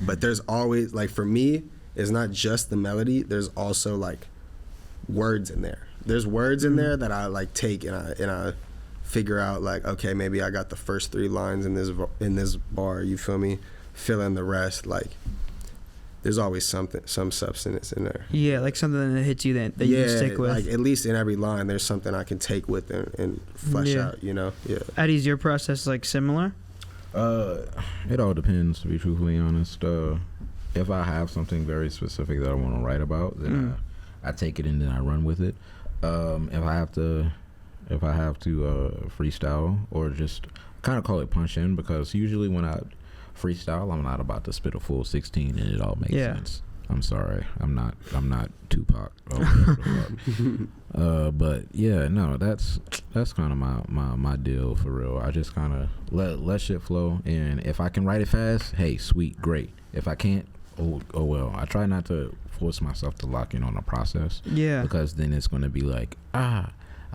but there's always like, for me, it's not just the melody, there's also like words in there. There's words in there that I like take and I figure out like, okay, maybe I got the first 3 lines in this bar, you feel me, fill in the rest. Like there's always some substance in there. Yeah, like something that hits you that you can stick with. Like at least in every line, there's something I can take with and flesh out. Yeah. Eddie's your process like similar? It all depends, to be truthfully honest. If I have something very specific that I want to write about, then I take it and then I run with it. If I have to freestyle or just kind of call it punch in, because usually when I freestyle, I'm not about to spit a full 16 and it all makes sense. I'm sorry, I'm not Tupac. But yeah, no, that's kind of my deal for real. I just kind of let shit flow, and if I can write it fast, hey, sweet, great. If I can't, oh well. I try not to force myself to lock in on a process. Yeah, because then it's going to be like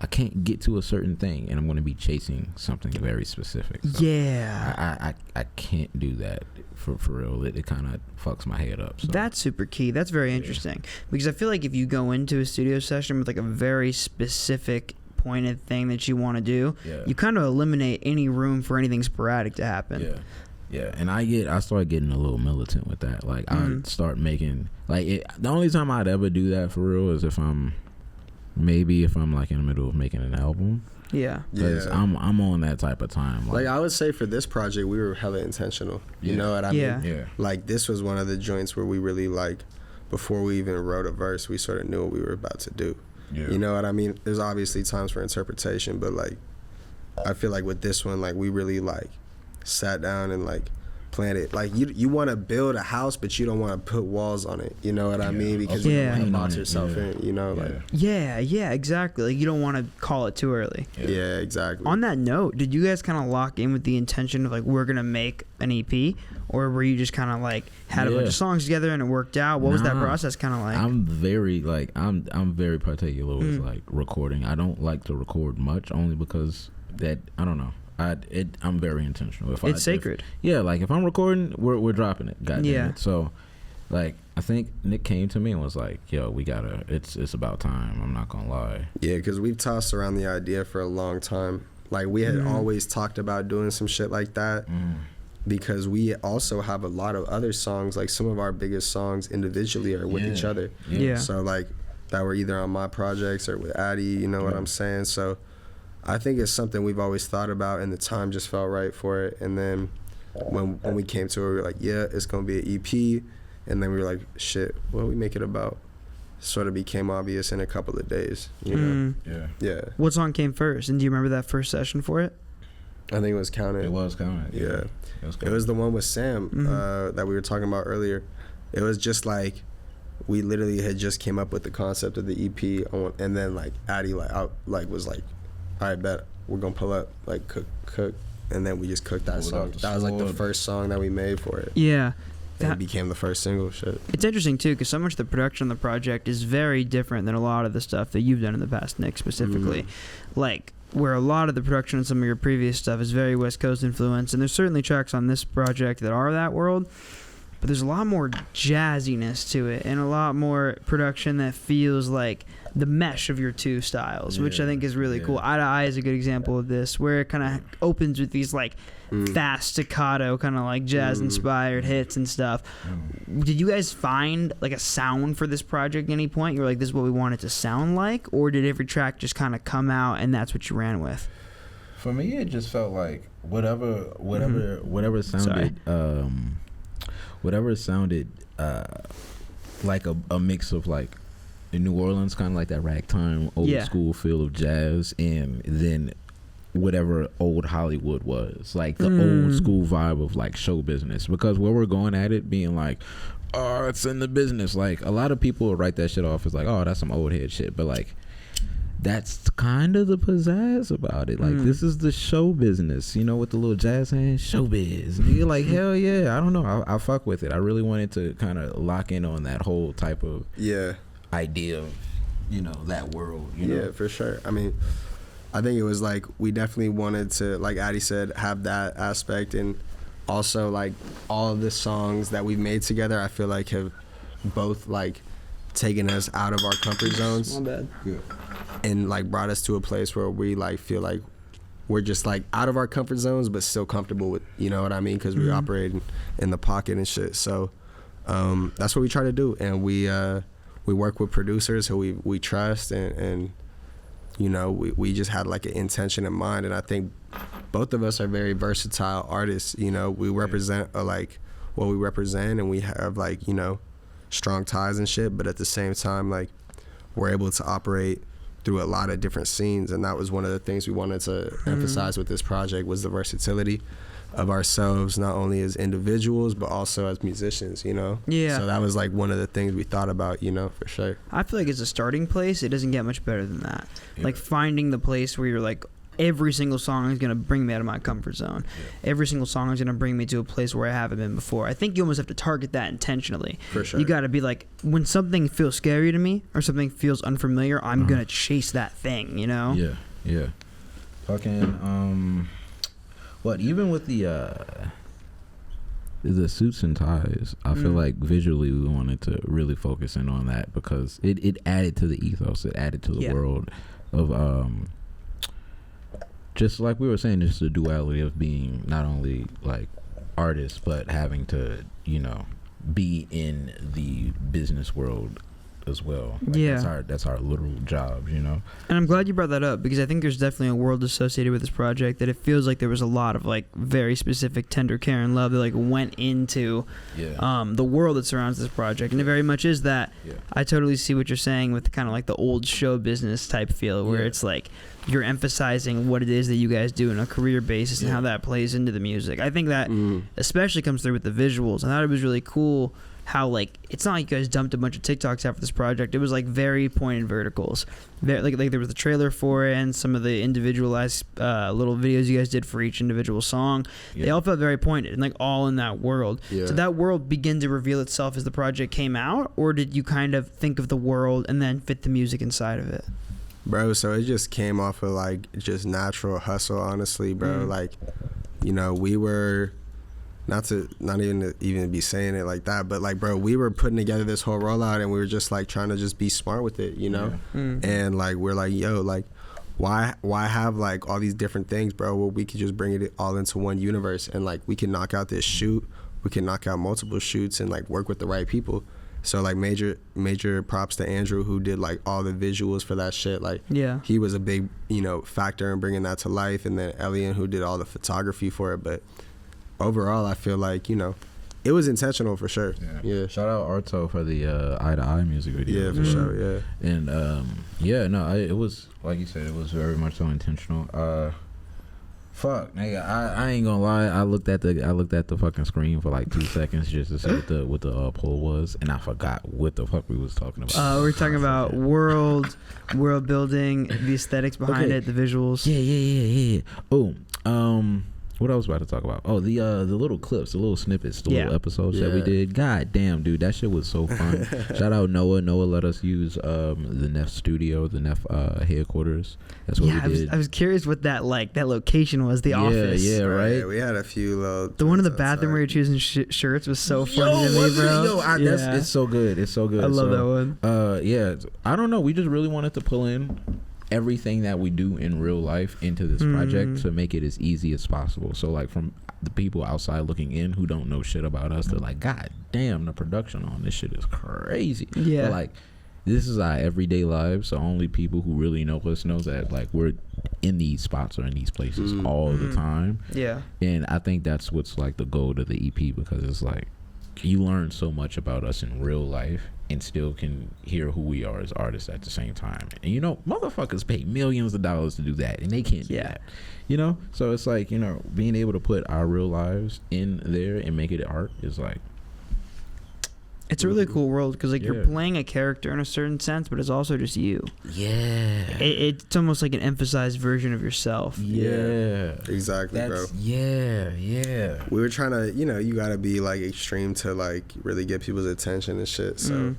I can't get to a certain thing, and I'm going to be chasing something very specific. So I can't do that for real. It kind of fucks my head up. So. That's super key. That's very interesting, because I feel like if you go into a studio session with like a very specific pointed thing that you want to do, you kind of eliminate any room for anything sporadic to happen. Yeah, and I start getting a little militant with that. Like I start making the only time I'd ever do that for real is if I'm like in the middle of making an album. Yeah. I'm on that type of time. Like I would say for this project, we were hella intentional. You know what I mean? Yeah. Like this was one of the joints where we really like, before we even wrote a verse, we sort of knew what we were about to do. Yeah. You know what I mean? There's obviously times for interpretation, but like, I feel like with this one, like we really like sat down and like planned it. Like you want to build a house, but you don't want to put walls on it. You know what I mean? Because you don't want to box yourself in. You know, like exactly. Like you don't want to call it too early. Yeah, exactly. On that note, did you guys kind of lock in with the intention of like we're gonna make an EP, or were you just kind of like had a bunch of songs together and it worked out? What was that process kind of like? I'm very particular with like recording. I don't like to record much, only because that I don't know. I'm very intentional. It's sacred. Like if I'm recording, we're dropping it. Goddamn it. So, like I think Nick came to me and was like, "Yo, we gotta. It's about time. I'm not gonna lie." Yeah, because we've tossed around the idea for a long time. Like we had always talked about doing some shit like that, because we also have a lot of other songs. Like some of our biggest songs individually are with each other. Yeah. So like that were either on my projects or with Addy. You know what I'm saying? So. I think it's something we've always thought about, and the time just felt right for it. And then when we came to it, we were like, yeah, it's going to be an EP. And then we were like, shit, what do we make it about? Sort of became obvious in a couple of days, you know? Yeah. What song came first? And do you remember that first session for it? I think it was Counted. It was Counted. Yeah. It was the one with Sam that we were talking about earlier. It was just like, we literally had just came up with the concept of the EP, and then like Addy was like, all right, bet we're gonna pull up, like cook, and then we just cooked that song. That was like the first song that we made for it. Yeah, and it became the first single. Shit. It's interesting too, because so much of the production of the project is very different than a lot of the stuff that you've done in the past, Nick, specifically. Like where a lot of the production of some of your previous stuff is very West Coast influence, and there's certainly tracks on this project that are that world. But there's a lot more jazziness to it, and a lot more production that feels like the mesh of your two styles, which I think is really cool. Eye to Eye is a good example of this, where it kind of opens with these like fast staccato, kind of like jazz-inspired hits and stuff. Did you guys find like a sound for this project at any point? You were like, this is what we want it to sound like? Or did every track just kind of come out and that's what you ran with? For me, it just felt like whatever sounded... whatever sounded like a mix of like in New Orleans, kind of like that ragtime old school feel of jazz, and then whatever old Hollywood was, like the old school vibe of like show business, because where we're going at it being like, oh, it's in the business, like a lot of people will write that shit off as like, oh, that's some old head shit, but like that's kind of the pizzazz about it. Like this is the show business, you know, with the little jazz hand, showbiz. And you're like, hell yeah, I don't know, I fuck with it. I really wanted to kind of lock in on that whole type of idea of, you know, that world, you know? Yeah, for sure. I mean, I think it was like we definitely wanted to, like Addy said, have that aspect, and also like all of the songs that we've made together, I feel like have both like taken us out of our comfort zones. My bad. Yeah. And like brought us to a place where we like feel like we're just like out of our comfort zones, but still comfortable with, you know what I mean? Because we operate in the pocket and shit. So that's what we try to do, and we work with producers who we trust, and you know, we just had like an intention in mind. And I think both of us are very versatile artists. You know, we represent like what we represent, and we have like, you know, strong ties and shit. But at the same time, like we're able to operate through a lot of different scenes, and that was one of the things we wanted to emphasize with this project, was the versatility of ourselves, not only as individuals but also as musicians, you know? Yeah. So that was like one of the things we thought about, you know, for sure. I feel like as a starting place, it doesn't get much better than that. Yeah. Like finding the place where you're like, every single song is going to bring me out of my comfort zone. Yeah. Every single song is going to bring me to a place where I haven't been before. I think you almost have to target that intentionally. For sure. You got to be like, when something feels scary to me or something feels unfamiliar, I'm going to chase that thing, you know? Yeah, yeah. Fucking, what, even with the suits and ties, I feel like visually we wanted to really focus in on that, because it added to the ethos, it added to the world of just like we were saying, just the duality of being not only like artists but having to, you know, be in the business world as well. Like that's our literal job, you know. And I'm glad you brought that up, because I think there's definitely a world associated with this project that it feels like there was a lot of like very specific tender care and love that like went into the world that surrounds this project, and it very much is that. I totally see what you're saying with kind of like the old show business type feel, where it's like you're emphasizing what it is that you guys do on a career basis and how that plays into the music. I think that especially comes through with the visuals. I thought it was really cool how like it's not like you guys dumped a bunch of TikToks after this project. It was like very pointed verticals. Like there was a trailer for it and some of the individualized little videos you guys did for each individual song. They all felt very pointed and like all in that world. Did that world begin to reveal itself as the project came out, or did you kind of think of the world and then fit the music inside of it? Bro, so it just came off of like just natural hustle, honestly, bro. Like, you know, we were not even to be saying it like that, but like, bro, we were putting together this whole rollout, and we were just like trying to just be smart with it, you know? And like, we're like, yo, like, why have like all these different things, bro, where we could just bring it all into one universe, and like we can knock out this shoot, we can knock out multiple shoots, and like work with the right people. So like major props to Andrew, who did like all the visuals for that shit. Like he was a big, you know, factor in bringing that to life, and then Elian, who did all the photography for it. But overall, I feel like, you know, it was intentional for sure. Shout out Arto for the Eye to Eye music video. For sure. And it was, like you said, it was very much so intentional. Fuck, nigga, I ain't gonna lie. I looked at the fucking screen for like 2 seconds just to see what the poll was, and I forgot what the fuck we was talking about. We're talking about world building, the aesthetics behind it, the visuals. Yeah. Oh, what I was about to talk about? Oh, the little clips, the little snippets, the little episodes that we did. God damn, dude, that shit was so fun. Shout out Noah. Noah let us use the Neff studio, the Neff headquarters. That's what we did. I was curious what that location was. The office. Yeah, right. Yeah, we had a few little. The one in the bathroom where you're choosing shirts was so funny to me, bro. It's so good. It's so good. I love that one. I don't know. We just really wanted to pull in everything that we do in real life into this project to make it as easy as possible. So like, from the people outside looking in who don't know shit about us, they're like, God damn, the production on this shit is crazy. But like, this is our everyday lives, so only people who really know us know that like we're in these spots or in these places all the time. And I think that's what's like the goal of the EP, because it's like you learn so much about us in real life and still can hear who we are as artists at the same time. And you know, motherfuckers pay millions of dollars to do that, and they can't do that. You know, so it's like, you know, being able to put our real lives in there and make it art is like, it's a really cool world because like you're playing a character in a certain sense, but it's also just you. Yeah, it's almost like an emphasized version of yourself. Yeah, exactly, bro. Yeah. We were trying to, you know, you gotta be like extreme to like really get people's attention and shit. So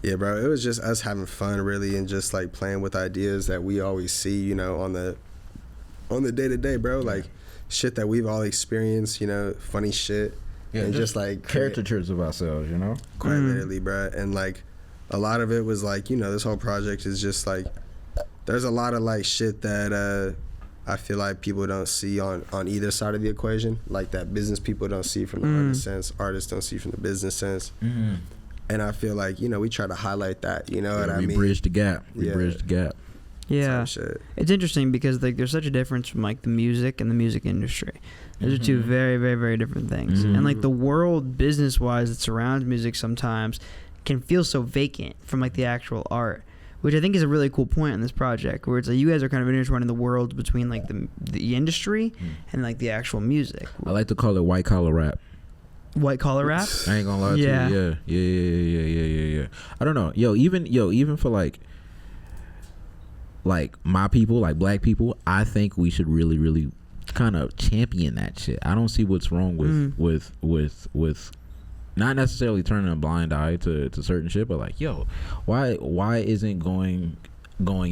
yeah, bro, it was just us having fun really, and just like playing with ideas that we always see, you know, on the day to day, bro. Like shit that we've all experienced, you know, funny shit. Yeah, and just like caricatures of ourselves, you know? Quite literally, bro. And like a lot of it was like, you know, this whole project is just like, there's a lot of like shit that I feel like people don't see on either side of the equation. Like that business people don't see from the artist sense, artists don't see from the business sense. And I feel like, you know, we try to highlight that, you know what I mean? We bridge the gap. Yeah, it's interesting because like there's such a difference from like the music and the music industry. Those are two very, very, very different things. And like the world business-wise that surrounds music sometimes can feel so vacant from like the actual art, which I think is a really cool point in this project, where it's like you guys are kind of intertwining the world between like the industry and like the actual music. I like to call it white collar rap. White collar rap? I ain't gonna lie to you. Yeah. I don't know. Even for like my people, like black people, I think we should really, really kind of champion that shit. I don't see what's wrong with not necessarily turning a blind eye to certain shit, but like, yo, why isn't going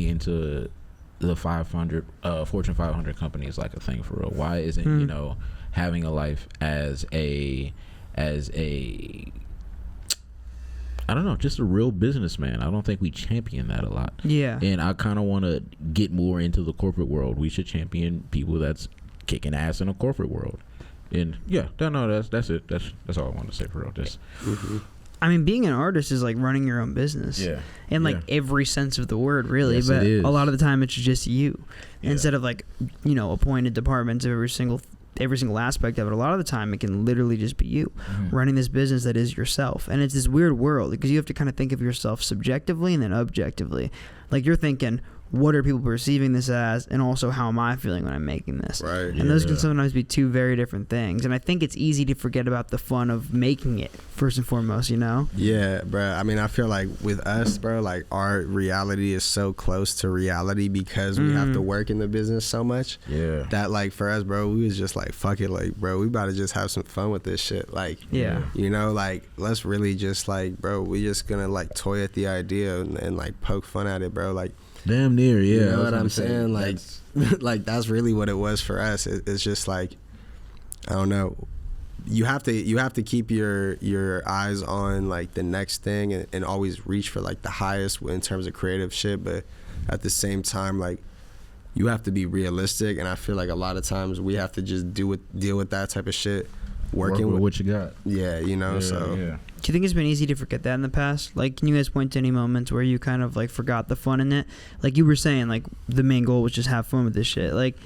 into the 500 Fortune 500 companies like a thing for real? Why isn't you know, having a life as a I don't know, just a real businessman? I don't think we champion that a lot. Yeah. And I kind of want to get more into the corporate world. We should champion people that's kicking ass in a corporate world. And yeah, that's it. That's all I want to say for real. Just. I mean, being an artist is like running your own business. Yeah. In like every sense of the word, really. Yes, but a lot of the time it's just you. Instead of like, you know, appointed departments of every single aspect of it. A lot of the time it can literally just be you running this business that is yourself. And it's this weird world because you have to kind of think of yourself subjectively and then objectively. Like you're thinking, what are people perceiving this as, and also how am I feeling when I'm making this? Right. And those can sometimes be two very different things. And I think it's easy to forget about the fun of making it first and foremost, you know? Yeah, bro. I mean, I feel like with us, bro, like our reality is so close to reality because we have to work in the business so much. Yeah. That like for us, bro, we was just like, fuck it, like, bro, we about to just have some fun with this shit. Like, you know, like let's really just like, bro, we just gonna like toy at the idea and like poke fun at it, bro. Like, damn near, yeah. You know what I'm saying? Like, like that's really what it was for us. It's just like, I don't know. You have to keep your eyes on like the next thing and always reach for like the highest in terms of creative shit. But at the same time, like you have to be realistic. And I feel like a lot of times we have to just deal with that type of shit. Work with what you got. Yeah, you know. Yeah. Do you think it's been easy to forget that in the past? Like, can you guys point to any moments where you kind of like forgot the fun in it? Like you were saying, like the main goal was just have fun with this shit. Like,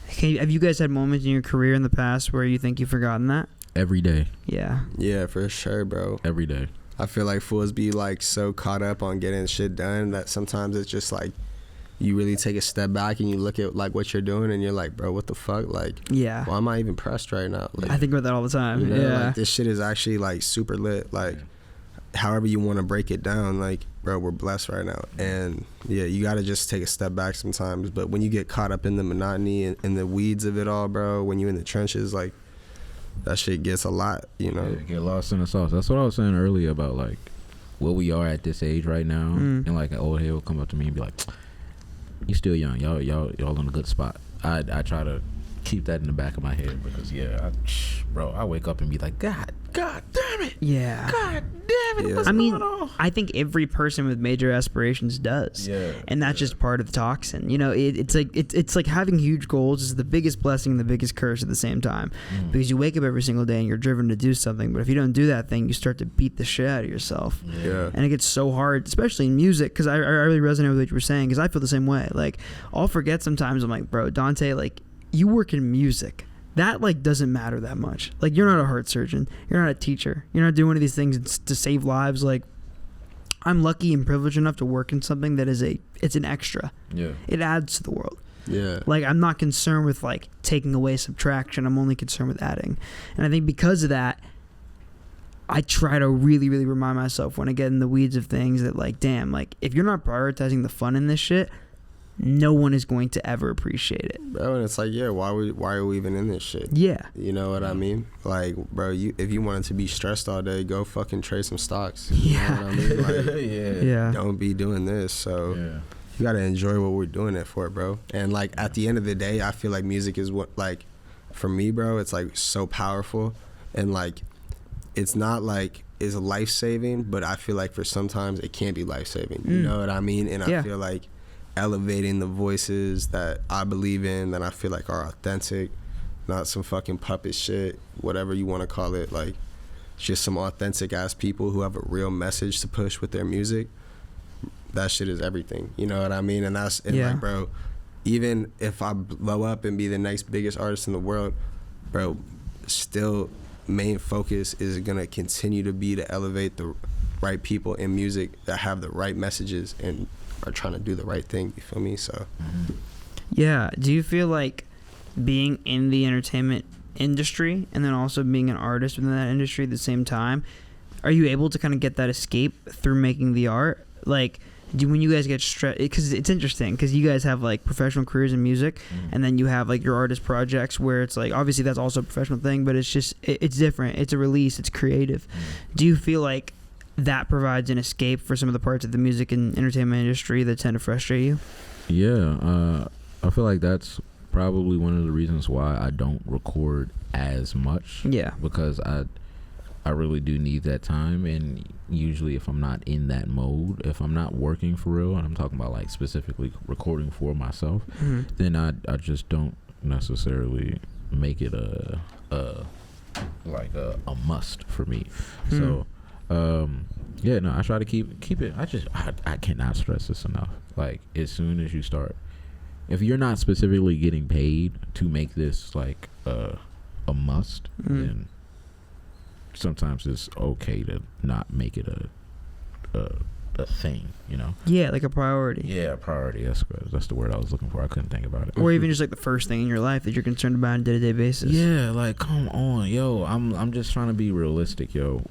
have you guys had moments in your career in the past where you think you've forgotten that? Every day. Yeah. Yeah, for sure, bro. Every day. I feel like fools be like so caught up on getting shit done that sometimes it's just like you really take a step back and you look at like what you're doing and you're like, bro, what the fuck? Like, why am I even pressed right now? Like, I think about that all the time. You know, like, this shit is actually like super lit. Like, however you want to break it down, like, bro, we're blessed right now. And yeah, you got to just take a step back sometimes. But when you get caught up in the monotony and the weeds of it all, bro, when you're in the trenches, like, that shit gets a lot, you know? Yeah, get lost in the sauce. That's what I was saying earlier about like where we are at this age right now. And like an old head will come up to me and be like, you still young, y'all in a good spot. I try to keep that in the back of my head because I wake up and be like, God damn it, God damn it. I mean, I think every person with major aspirations does, and that's just part of the toxin. You know, it's like having huge goals is the biggest blessing and the biggest curse at the same time, because you wake up every single day and you're driven to do something, but if you don't do that thing, you start to beat the shit out of yourself. And it gets so hard, especially in music, because I really resonate with what you were saying, because I feel the same way. Like, I'll forget sometimes. I'm like, bro, Dante, like, you work in music. That like doesn't matter that much. Like, you're not a heart surgeon, you're not a teacher, you're not doing one of these things to save lives. Like, I'm lucky and privileged enough to work in something that it's an extra. Yeah. It adds to the world. Yeah. Like, I'm not concerned with, like, taking away subtraction. I'm only concerned with adding. And I think because of that, I try to really, really remind myself when I get in the weeds of things that, like, damn, like, if you're not prioritizing the fun in this shit, no one is going to ever appreciate it. Bro, and it's like, yeah, why are we even in this shit? Yeah. You know what I mean? Like, bro, if you wanted to be stressed all day, go fucking trade some stocks. Yeah. You know what I mean? Like, Yeah. don't be doing this. So you got to enjoy what we're doing it for, bro. And, like, at the end of the day, I feel like music is what, like, for me, bro, it's, like, so powerful. And, like, it's not, like, it's life-saving, but I feel like for sometimes it can be life-saving. You know what I mean? And I feel like elevating the voices that I believe in, that I feel like are authentic, not some fucking puppet shit, whatever you want to call it, like just some authentic ass people who have a real message to push with their music. That shit is everything, you know what I mean? And that's like, bro, even if I blow up and be the next biggest artist in the world, bro, still main focus is gonna continue to be to elevate the right people in music that have the right messages and are trying to do the right thing, you feel me? So yeah. Do you feel like being in the entertainment industry and then also being an artist within that industry at the same time, are you able to kind of get that escape through making the art? Like, when you guys get stressed, because it's interesting because you guys have like professional careers in music and then you have like your artist projects where it's like, obviously that's also a professional thing, but it's just it's different, it's a release, it's creative. Do you feel like that provides an escape for some of the parts of the music and entertainment industry that tend to frustrate you? Yeah, I feel like that's probably one of the reasons why I don't record as much. Yeah, because I really do need that time, and usually if I'm not in that mode, if I'm not working for real, and I'm talking about like specifically recording for myself, then I just don't necessarily make it a must for me. So yeah, no, I try to keep it. I cannot stress this enough. Like, as soon as you start, if you're not specifically getting paid to make this like a must, then sometimes it's okay to not make it a thing, you know? Yeah, like a priority. Yeah, priority. That's the word I was looking for. I couldn't think about it. Or even just like the first thing in your life that you're concerned about on a day-to-day basis. Yeah, like, come on, yo. I'm just trying to be realistic, yo.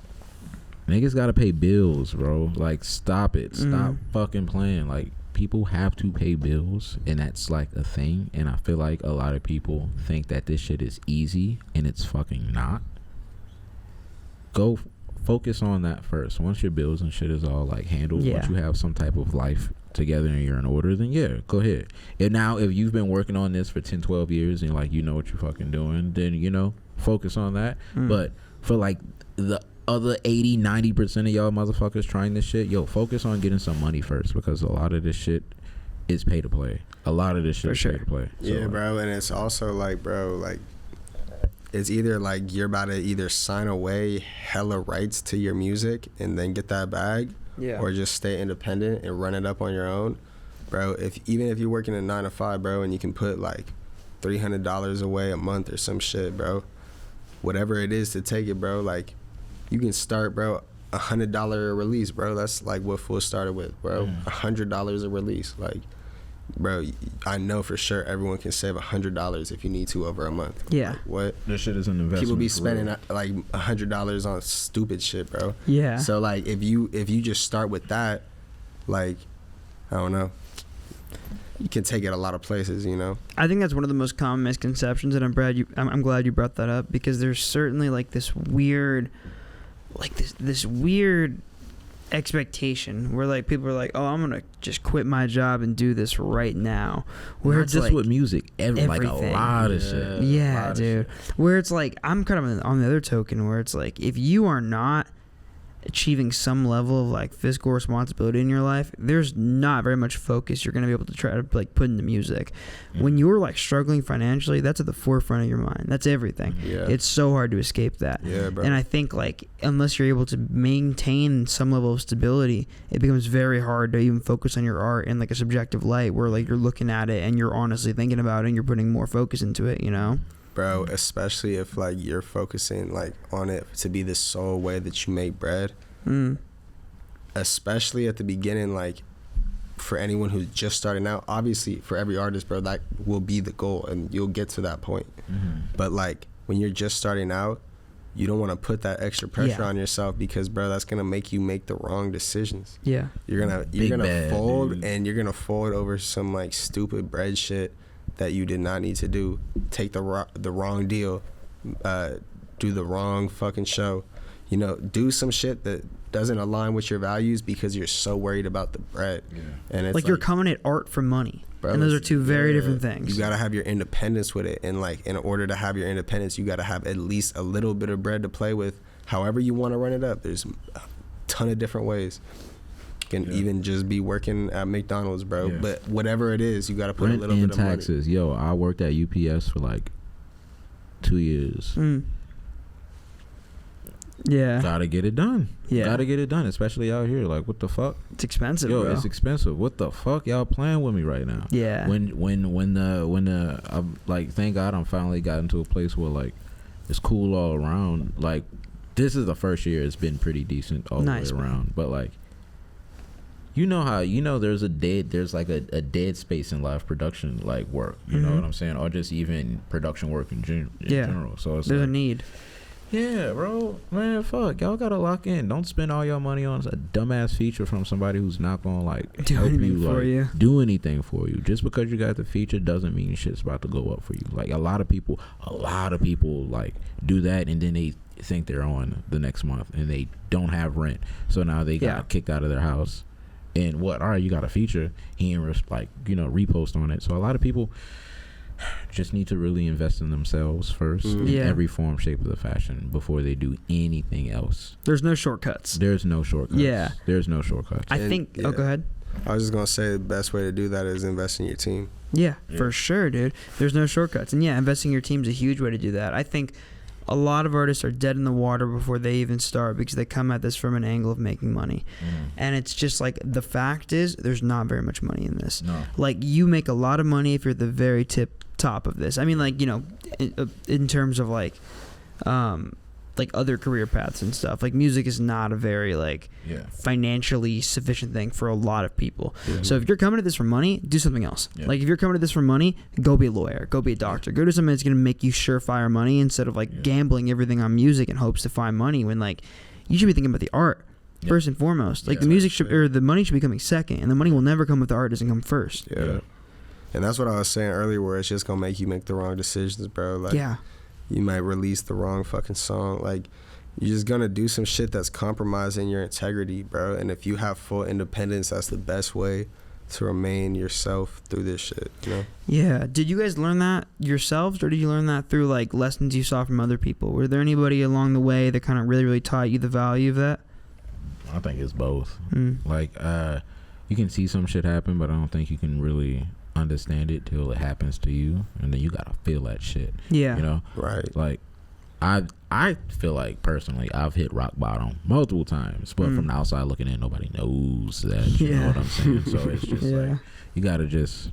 Niggas gotta pay bills, bro. Like, stop it. Stop fucking playing. Like, people have to pay bills, and that's like a thing. And I feel like a lot of people think that this shit is easy, and it's fucking not. Go focus on that first. Once your bills and shit is all like handled, once you have some type of life together and you're in order, then yeah, go ahead. And now if you've been working on this for 10-12 years and like you know what you're fucking doing, then you know, focus on that. But for like the other 80-90% of y'all motherfuckers trying this shit, yo, focus on getting some money first, because a lot of this shit is pay to play. A lot of this shit is pay to play. So, yeah, bro. And it's also like, bro, like, it's either like you're about to either sign away hella rights to your music and then get that bag, or just stay independent and run it up on your own, bro. Even if you're working a 9-to-5, bro, and you can put like $300 away a month or some shit, bro, whatever it is to take it, bro, like, you can start, bro, $100 a release, bro. That's like what Full started with, bro. $100 a release, like, bro, I know for sure everyone can save $100 if you need to over a month. Yeah. Like, what? This shit is an investment. People be spending like $100 on stupid shit, bro. Yeah. So like, if you just start with that, like, I don't know, you can take it a lot of places, you know. I think that's one of the most common misconceptions, and I'm glad you brought that up, because there's certainly like this weird, this weird expectation where like people are like, oh, I'm gonna just quit my job and do this right now. Where Not it's just like with music, like a lot of shit. Yeah, dude. Where it's like, I'm kind of on the other token where it's like, if you are not achieving some level of like fiscal responsibility in your life, there's not very much focus you're going to be able to try to like put into music. When you're like struggling financially, that's at the forefront of your mind. That's everything. It's so hard to escape that. Bro. And I think like, unless you're able to maintain some level of stability, it becomes very hard to even focus on your art in like a subjective light where like you're looking at it and you're honestly thinking about it and you're putting more focus into it, you know? Bro, especially if like you're focusing like on it to be the sole way that you make bread. especially at the beginning, like for anyone who's just starting out, obviously for every artist, bro, that will be the goal and you'll get to that point. But like when you're just starting out, you don't want to put that extra pressure on yourself, because bro, that's gonna make you make the wrong decisions. Yeah, you're gonna bad, fold, dude. and you're gonna fold over some like stupid bread shit that you did not need to do. Take the wrong deal, do the wrong fucking show, you know, do some shit that doesn't align with your values because you're so worried about the bread. And it's like you're coming at art for money. Bro, and those are two very different things. You gotta have your independence with it, and like in order to have your independence, you gotta have at least a little bit of bread to play with. However you want to run it up, there's a ton of different ways. You can even just be working at McDonald's, bro. But whatever it is, you gotta put a little bit of taxes. money. Yo, I worked at UPS for like 2 years. Yeah, gotta get it done. Gotta get it done, especially out here. Like, what the fuck? It's expensive, Yo, bro. it's expensive. What the fuck y'all playing with me right now? Yeah. When I'm like, thank God I'm finally got into a place where like it's cool all around. Like, this is the first year it's been pretty decent all the way around. But like, you know how there's like a dead space in live production like work. You know what I'm saying? Or just even production work in general. So it's there's like, a need. Yeah, bro, man, fuck, y'all gotta lock in. Don't spend all your money on a dumbass feature from somebody who's not gonna like do help anything you, for like, you. do anything for you. Just because you got the feature doesn't mean shit's about to go up for you. Like a lot of people like do that, and then they think they're on the next month and they don't have rent, so now they got kicked out of their house. And what? All right, you got a feature. He ain't repost on it. So a lot of people just need to really invest in themselves first in every form, shape of the fashion before they do anything else. There's no shortcuts. There's no shortcuts. There's no shortcuts. I think go ahead. I was just gonna say the best way to do that is invest in your team. Yeah, for sure, dude. There's no shortcuts. And investing in your team is a huge way to do that. I think a lot of artists are dead in the water before they even start because they come at this from an angle of making money. And it's just like, the fact is there's not very much money in this. No. Like, you make a lot of money if you're at the very top of this. I mean, like, you know, in terms of like other career paths and stuff, like music is not a very financially sufficient thing for a lot of people. So if you're coming at this for money, do something else. Like, if you're coming at this for money, go be a lawyer, go be a doctor, go do something that's going to make you surefire money instead of gambling everything on music in hopes to find money, when like you should be thinking about the art first and foremost. Like, the music the money should be coming second, and the money will never come if the art doesn't come first. And that's what I was saying earlier, where it's just gonna make you make the wrong decisions, bro. Like, you might release the wrong fucking song. Like, you're just gonna do some shit that's compromising your integrity, bro. And if you have full independence, that's the best way to remain yourself through this shit, you know? Yeah. Did you guys learn that yourselves, or did you learn that through like lessons you saw from other people? Were there anybody along the way that kind of really, really taught you the value of that? I think it's both. Like, you can see some shit happen, but I don't think you can really understand it till it happens to you, and then you gotta feel that shit. You know, right? Like, I feel like personally I've hit rock bottom multiple times, but from the outside looking in, nobody knows that. You know what I'm saying? So it's just like, you gotta just,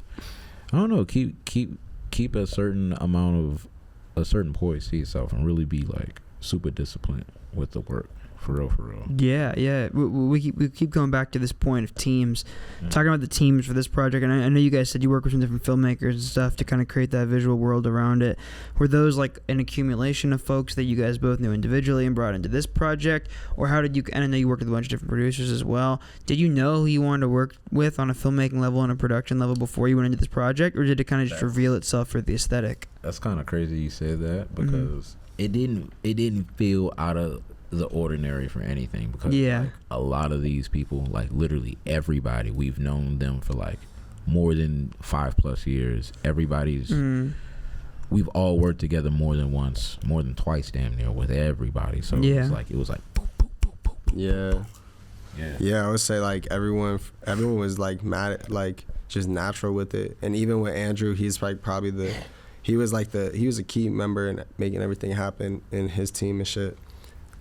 I don't know, keep a certain amount of a certain poise to yourself and really be like super disciplined with the work. For real. Yeah. We keep going back to this point of teams, talking about the teams for this project. And I know you guys said you work with some different filmmakers and stuff to kind of create that visual world around it. Were those like an accumulation of folks that you guys both knew individually and brought into this project? Or how did you, and I know you worked with a bunch of different producers as well, did you know who you wanted to work with on a filmmaking level and a production level before you went into this project? Or did it kind of just reveal itself for the aesthetic? That's kind of crazy you said that, because it didn't feel out of the ordinary for anything, because like, a lot of these people, like literally everybody, we've known them for like more than 5+ years. Everybody's we've all worked together more than once, more than twice damn near, with everybody. So it was like boop, boop, boop, boop. Yeah, I would say like everyone was like mad at, like just natural with it. And even with Andrew, he's like probably he was a key member in making everything happen in his team and shit.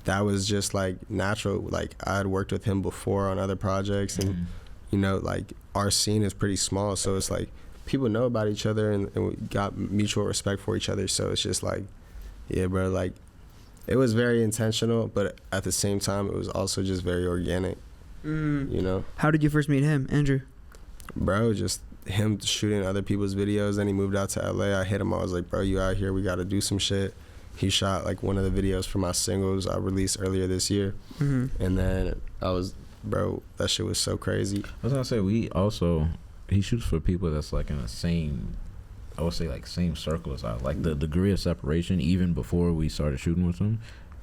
That was just like natural. Like, I had worked with him before on other projects, and you know, like, our scene is pretty small, so it's like people know about each other, and we got mutual respect for each other. So it's just like, yeah, bro, like, it was very intentional, but at the same time it was also just very organic. You know. How did you first meet him, Andrew? Bro, just him shooting other people's videos. Then he moved out to LA. I hit him. I was like, bro, you out here? We got to do some shit. He shot like one of the videos for my singles I released earlier this year. And then bro, that shit was so crazy. I was gonna say, he shoots for people that's like in the same, I would say like same circle as I. Like the degree of separation, even before we started shooting with him,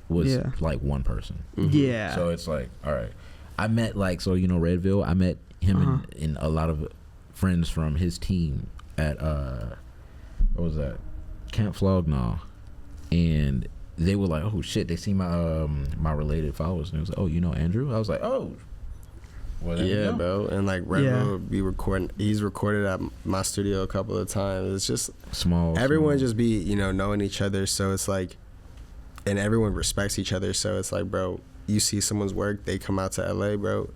was like one person. Yeah. So it's like, all right. I met Redville. I met him and a lot of friends from his team at what was that? Camp Flognaw. And they were like, oh shit, they see my my related followers, and it was like, oh, you know Andrew? I was like, oh, well, yeah, bro. And like Redville would be recording. He's recorded at my studio a couple of times. It's just everyone just be, you know, knowing each other. So it's like, and everyone respects each other. So it's like, bro, you see someone's work, they come out to LA, bro.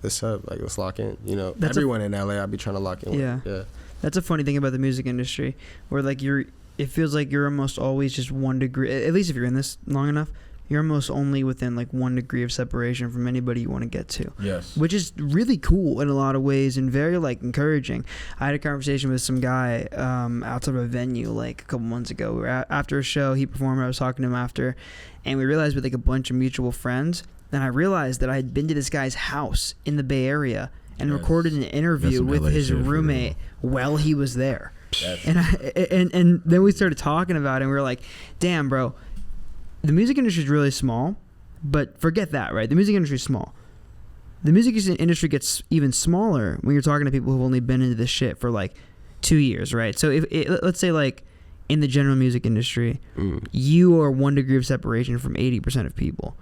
What's up? Like, let's lock in. You know, everyone in LA, I'd be trying to lock in. Yeah. That's a funny thing about the music industry, where like it feels like you're almost always just 1 degree, at least if you're in this long enough, you're almost only within like 1 degree of separation from anybody you want to get to. Yes. Which is really cool in a lot of ways and very like encouraging. I had a conversation with some guy outside of a venue like a couple months ago. We were after a show, he performed, I was talking to him after, and we realized we had like a bunch of mutual friends. Then I realized that I had been to this guy's house in the Bay Area and recorded an interview with his roommate while he was there. And then we started talking about it, and we were like, damn, bro, the music industry is really small, but forget that, right? The music industry is small. The music industry gets even smaller when you're talking to people who've only been into this shit for like 2 years, right? So let's say like in the general music industry, you are 1 degree of separation from 80% of people.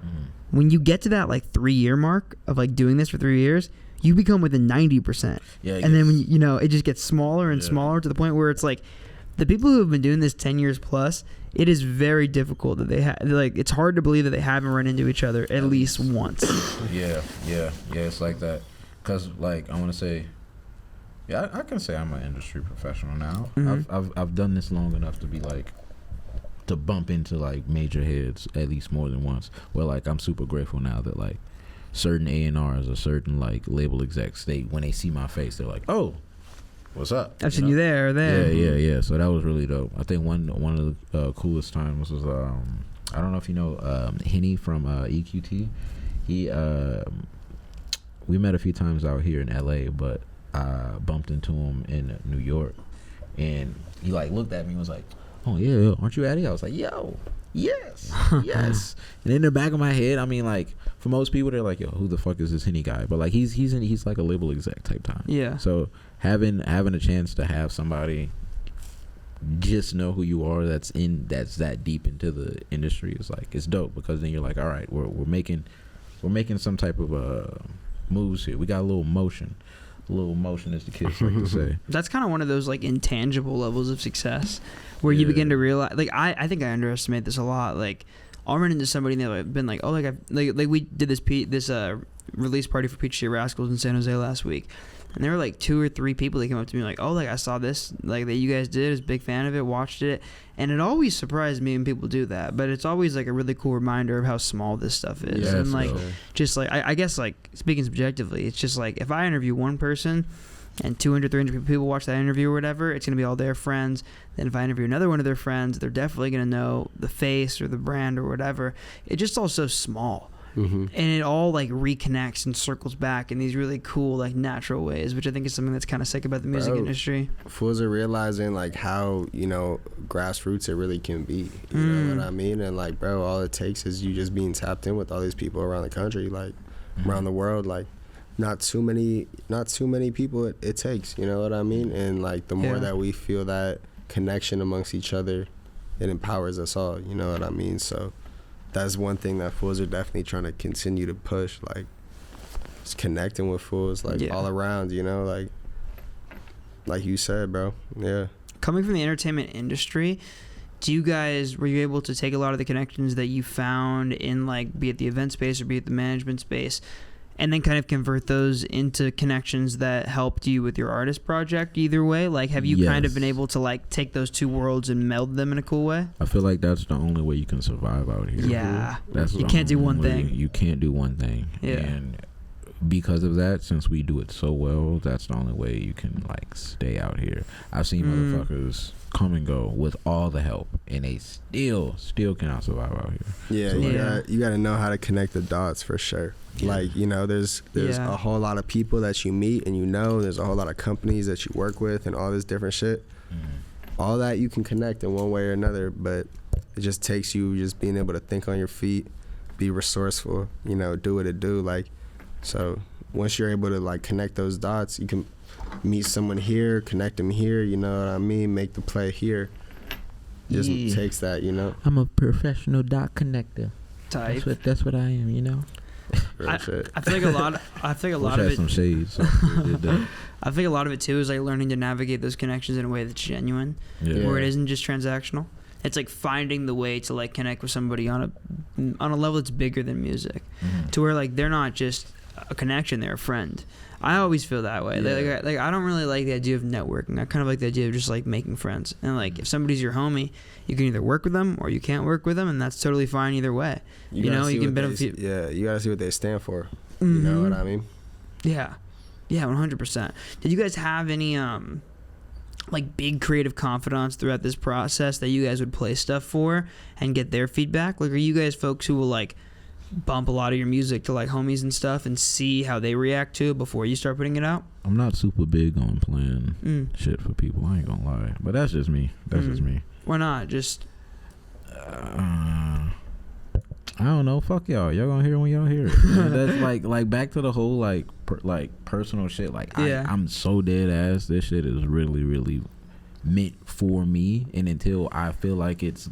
When you get to that like 3-year mark of like doing this for 3 years, you become within 90%. Yeah, and then when you know, it just gets smaller and smaller to the point where it's like the people who have been doing this 10 years plus, it is very difficult that they like, it's hard to believe that they haven't run into each other at least once. Yeah, it's like that. Cause like I want to say, I can say I'm an industry professional now. I've done this long enough to be like, to bump into like major heads at least more than once. Where like I'm super grateful now that like certain A&Rs or certain like label execs, when they see my face, they're like, oh, what's up? I've seen you there or there. Yeah. So that was really dope. I think one of the coolest times was I don't know if you know Henny from EQT. He we met a few times out here in LA, but I bumped into him in New York, and he like looked at me and was like, oh yeah, aren't you Addy? I was like, yo, yes. And in the back of my head, I mean, like, for most people, they're like, yo, who the fuck is this Henny guy? But like, he's like a label exec type time. Yeah. So having a chance to have somebody just know who you are that's that deep into the industry is like, it's dope, because then you're like, all right, we're making some type of moves here. We got a little motion. As the kids like to say. That's kind of one of those like intangible levels of success where you begin to realize, like, I think I underestimate this a lot. Like, I'll run into somebody and they've been like, oh, like we did this release party for Peach State Rascals in San Jose last week, and there were like 2 or 3 people that came up to me like, oh, like I saw this like that you guys did, is a big fan of it, watched it, and it always surprised me when people do that. But it's always like a really cool reminder of how small this stuff is. And like just like I guess like speaking subjectively, it's just like if I interview one person and 200, 300 people watch that interview or whatever, it's going to be all their friends. Then if I interview another one of their friends, they're definitely going to know the face or the brand or whatever. It just all so small. And it all like reconnects and circles back in these really cool like natural ways, which I think is something that's kind of sick about the music industry. Fools are realizing like how, you know, grassroots it really can be. You know what I mean? And like, bro, all it takes is you just being tapped in with all these people around the country, like around the world. Like, not too many people it takes. You know what I mean? And like the more that we feel that connection amongst each other, it empowers us all. You know what I mean? So that's one thing that fools are definitely trying to continue to push, like just connecting with fools like all around, you know, like you said, bro. Yeah. Coming from the entertainment industry, were you able to take a lot of the connections that you found in like, be it the event space or be it the management space, and then kind of convert those into connections that helped you with your artist project either way? Like, have you kind of been able to like take those two worlds and meld them in a cool way? I feel like that's the only way you can survive out here. Yeah. You can't do one thing. You can't do one thing. Yeah. And because of that, since we do it so well, that's the only way you can like stay out here. I've seen motherfuckers come and go with all the help, and they still cannot survive out here. Yeah, so you gotta know how to connect the dots for sure. Yeah. Like, you know, there's a whole lot of people that you meet, and you know, there's a whole lot of companies that you work with, and all this different shit. All that you can connect in one way or another, but it just takes you just being able to think on your feet, be resourceful, you know, do what it do. Like, so once you're able to like connect those dots, you can meet someone here, connect them here, you know what I mean, make the play here. Just takes that, you know. I'm a professional dot connector type. That's what I am, you know. I feel like a lot of it. Some shades. So I think a lot of it too is like learning to navigate those connections in a way that's genuine, where it isn't just transactional. It's like finding the way to like connect with somebody on a level that's bigger than music, to where like they're not just a connection, they're a friend. I always feel that way. Like I don't really like the idea of networking. I kind of like the idea of just like making friends. And like if somebody's your homie, you can either work with them or you can't work with them, and that's totally fine either way. You know, you can benefit. You gotta see what they stand for. You know what I mean? Yeah, 100%. Did you guys have any like big creative confidants throughout this process that you guys would play stuff for and get their feedback? Like, are you guys folks who will like bump a lot of your music to like homies and stuff and see how they react to it before you start putting it out? I'm not super big on playing shit for people, I ain't gonna lie, but that's just me. Just me. Why not? Just I don't know, fuck y'all gonna hear it when y'all hear it. That's like back to the whole like personal shit. Like I'm so dead ass, this shit is really really meant for me, and until I feel like it's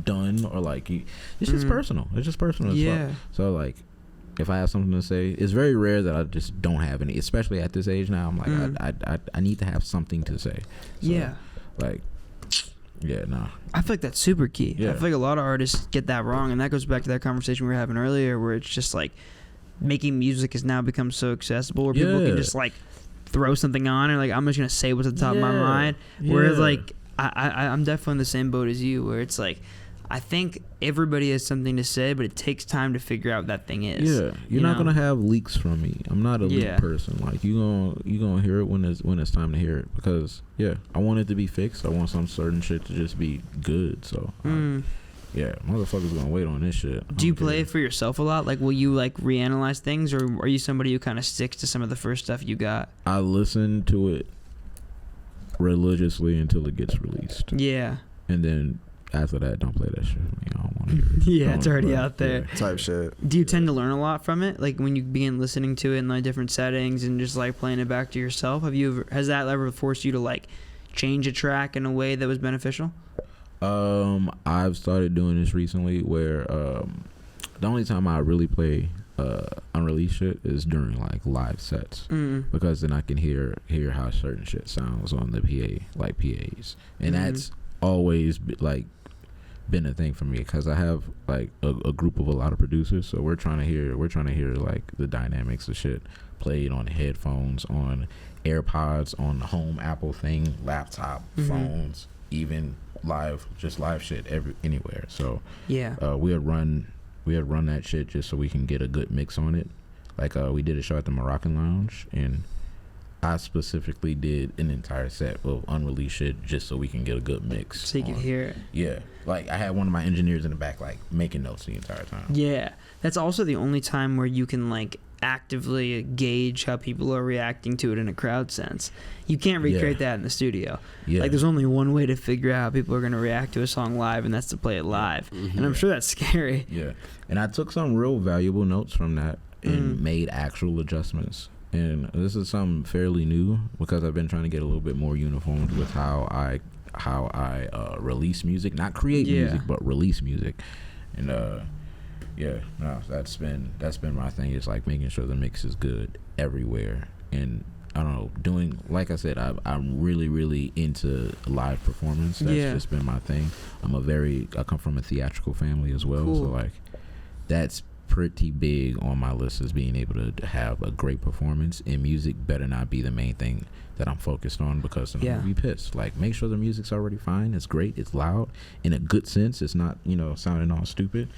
done or like it's just personal. It's just personal as fuck. So like if I have something to say, it's very rare that I just don't have any, especially at this age now. I'm like I need to have something to say. So, like I feel like that's super key. I feel like a lot of artists get that wrong, and that goes back to that conversation we were having earlier, where it's just like making music has now become so accessible where people can just like throw something on and like I'm just gonna say what's at the top of my mind. Whereas like I'm definitely in the same boat as you, where it's like I think everybody has something to say, but it takes time to figure out what that thing is. Yeah, you're not gonna have leaks from me. I'm not a leak person. Like you gonna hear it when it's time to hear it, because I want it to be fixed. I want some certain shit to just be good. So motherfuckers gonna wait on this shit. Do you play it for yourself a lot? Like, will you like reanalyze things, or are you somebody who kind of sticks to some of the first stuff you got? I listen to it religiously until it gets released. Yeah, and then after that, don't play that shit. I don't want to hear it. It's already out there. Type shit. Do you tend to learn a lot from it? Like when you begin listening to it in like different settings and just like playing it back to yourself? Has that ever forced you to like change a track in a way that was beneficial? I've started doing this recently, where the only time I really play unreleased shit is during like live sets, because then I can hear how certain shit sounds on the PAs, and that's always been a thing for me, because I have like a group of a lot of producers, so we're trying to hear like the dynamics of shit played on headphones, on AirPods, on the home Apple thing, laptop, phones, even live shit anywhere. So we had run that shit just so we can get a good mix on it. Like we did a show at the Moroccan Lounge, and I specifically did an entire set of unreleased shit just so we can get a good mix. So you can hear it. Yeah. Like, I had one of my engineers in the back, like, making notes the entire time. Yeah. That's also the only time where you can, like, actively gauge how people are reacting to it in a crowd sense. You can't recreate that in the studio. Yeah. Like, there's only one way to figure out how people are going to react to a song live, and that's to play it live. And I'm sure that's scary. Yeah. And I took some real valuable notes from that and made actual adjustments. And this is something fairly new, because I've been trying to get a little bit more uniformed with how I release music, not create music, but release music. And that's been my thing. Is like making sure the mix is good everywhere. And I don't know, doing, like I said, I'm really really into live performance. That's just been my thing. I come from a theatrical family as well, so like that's pretty big on my list, is being able to have a great performance. And music better not be the main thing that I'm focused on, because then I'll be pissed. Like, make sure the music's already fine, it's great, it's loud in a good sense, it's not sounding all stupid.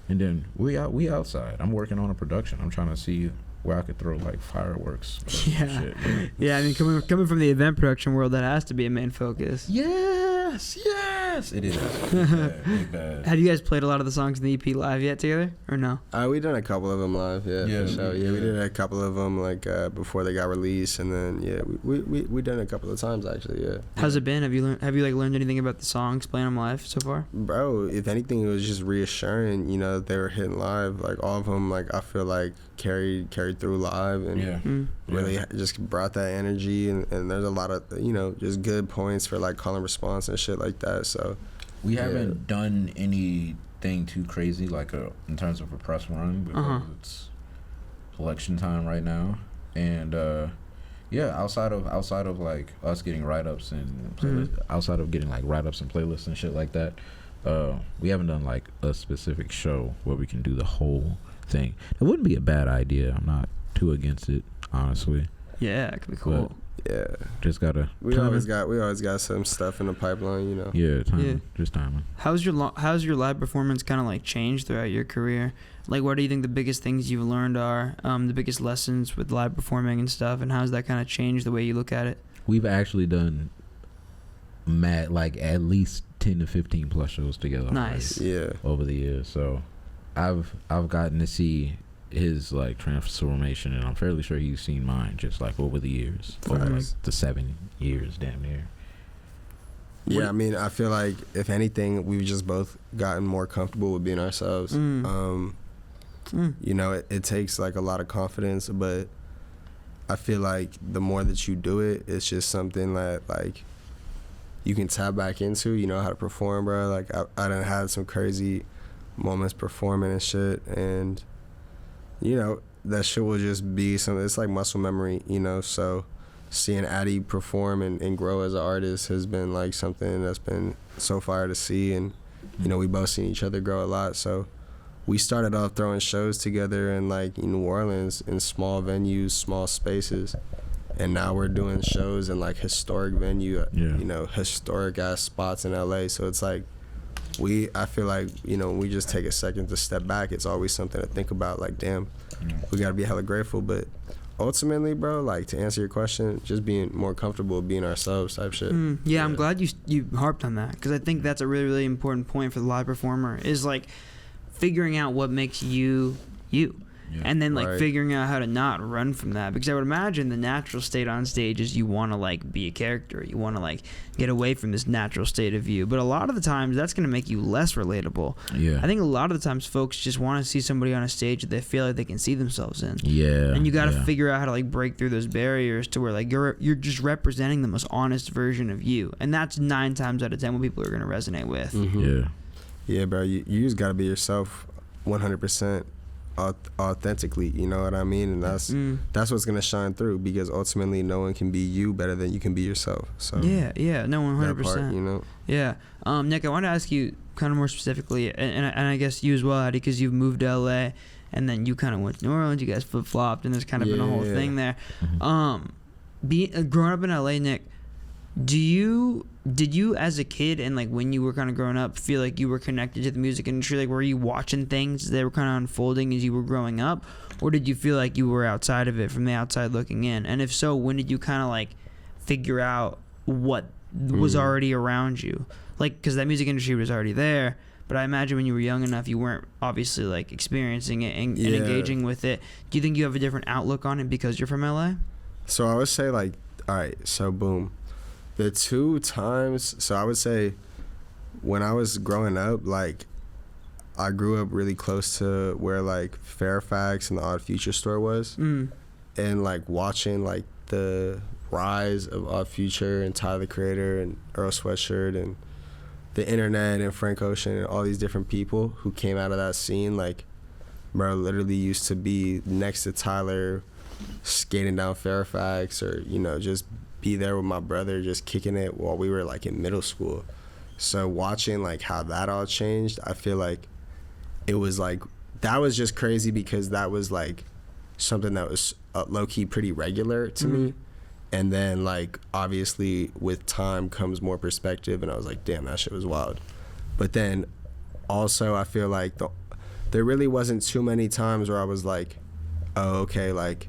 And then we outside. I'm working on a production. I'm trying to see where I could throw like fireworks. Yeah. Shit, you know? Yeah, I mean, coming from the event production world, that has to be a main focus. Yes, it is. Big bad. Have you guys played a lot of the songs in the EP live yet together, or no? We done a couple of them live, for sure. Yeah, we did a couple of them like before they got released, and then we done a couple of times actually. Yeah. How's it been? Have you learned anything about the songs playing them live so far? Bro, if anything, it was just reassuring. You know, they were hitting live. Like all of them, like I feel like carried through live, and really just brought that energy. And there's a lot of just good points for like call and response and shit like that. So we haven't done anything too crazy like in terms of a press run because it's election time right now, and outside of like us getting write-ups and outside of getting like write-ups and playlists and shit like that, we haven't done like a specific show where we can do the whole thing. It wouldn't be a bad idea. I'm not too against it, honestly. Yeah, it could be cool. But, just gotta. We always got some stuff in the pipeline, you know. Yeah, just timing. How's your live performance kind of like changed throughout your career? Like, what do you think the biggest things you've learned are? The biggest lessons with live performing and stuff, and how's that kind of changed the way you look at it? We've actually done like at least 10 to 15 plus shows together. Nice. Yeah. Over the years, so I've gotten to see his like transformation, and I'm fairly sure he's seen mine just like over the years, over like the 7 years, damn near. Yeah, I mean, I feel like if anything, we've just both gotten more comfortable with being ourselves. You know, it takes like a lot of confidence, but I feel like the more that you do it, it's just something that like you can tap back into. You know how to perform, bro. Like I done had some crazy moments performing and shit, and you know that shit will just be something. It's like muscle memory, you know. So seeing Addy perform and grow as an artist has been like something that's been so fire to see, and you know we both seen each other grow a lot. So we started off throwing shows together in like New Orleans in small venues, small spaces, and now we're doing shows in like historic venue, you know, historic ass spots in LA. So it's like I feel like, you know, when we just take a second to step back, it's always something to think about. Like, damn, we gotta be hella grateful. But ultimately, bro, like to answer your question, just being more comfortable being ourselves type shit. Yeah, I'm glad you harped on that, because I think that's a really, really important point for the live performer, is like figuring out what makes you you. Yeah, and then like figuring out how to not run from that, because I would imagine the natural state on stage is you want to like be a character, you want to like get away from this natural state of you, but a lot of the times that's going to make you less relatable. I think a lot of the times folks just want to see somebody on a stage that they feel like they can see themselves in, and you got to figure out how to like break through those barriers to where like you're just representing the most honest version of you, and that's 9 times out of 10 what people are going to resonate with. Yeah, bro, you just got to be yourself 100% authentically, you know what I mean? And that's what's gonna shine through, because ultimately no one can be you better than you can be yourself. So no, 100%. You know. Nick, I want to ask you kind of more specifically, and I guess you as well, Addy, because you've moved to LA and then you kind of went to New Orleans, you guys flip-flopped, and there's kind of been a whole thing there. Growing up in LA, Nick, did you as a kid and like when you were kind of growing up feel like you were connected to the music industry? Like, were you watching things that were kind of unfolding as you were growing up, or did you feel like you were outside of it, from the outside looking in? And if so, when did you kind of like figure out what was already around you? Like, because that music industry was already there, but I imagine when you were young enough, you weren't obviously like experiencing it and engaging with it. Do you think you have a different outlook on it because you're from LA? So I would say like, all right, so boom. The 2 times, so I would say when I was growing up, like I grew up really close to where like Fairfax and the Odd Future store was, and like watching like the rise of Odd Future and Tyler the Creator and Earl Sweatshirt and the internet and Frank Ocean and all these different people who came out of that scene. Like, bro, literally used to be next to Tyler skating down Fairfax, or you know, just be there with my brother just kicking it while we were like in middle school. So watching like how that all changed, I feel like it was like, that was just crazy, because that was like something that was low-key pretty regular to me. And then like obviously with time comes more perspective, and I was like, damn, that shit was wild. But then also I feel like there really wasn't too many times where I was like, oh, okay, like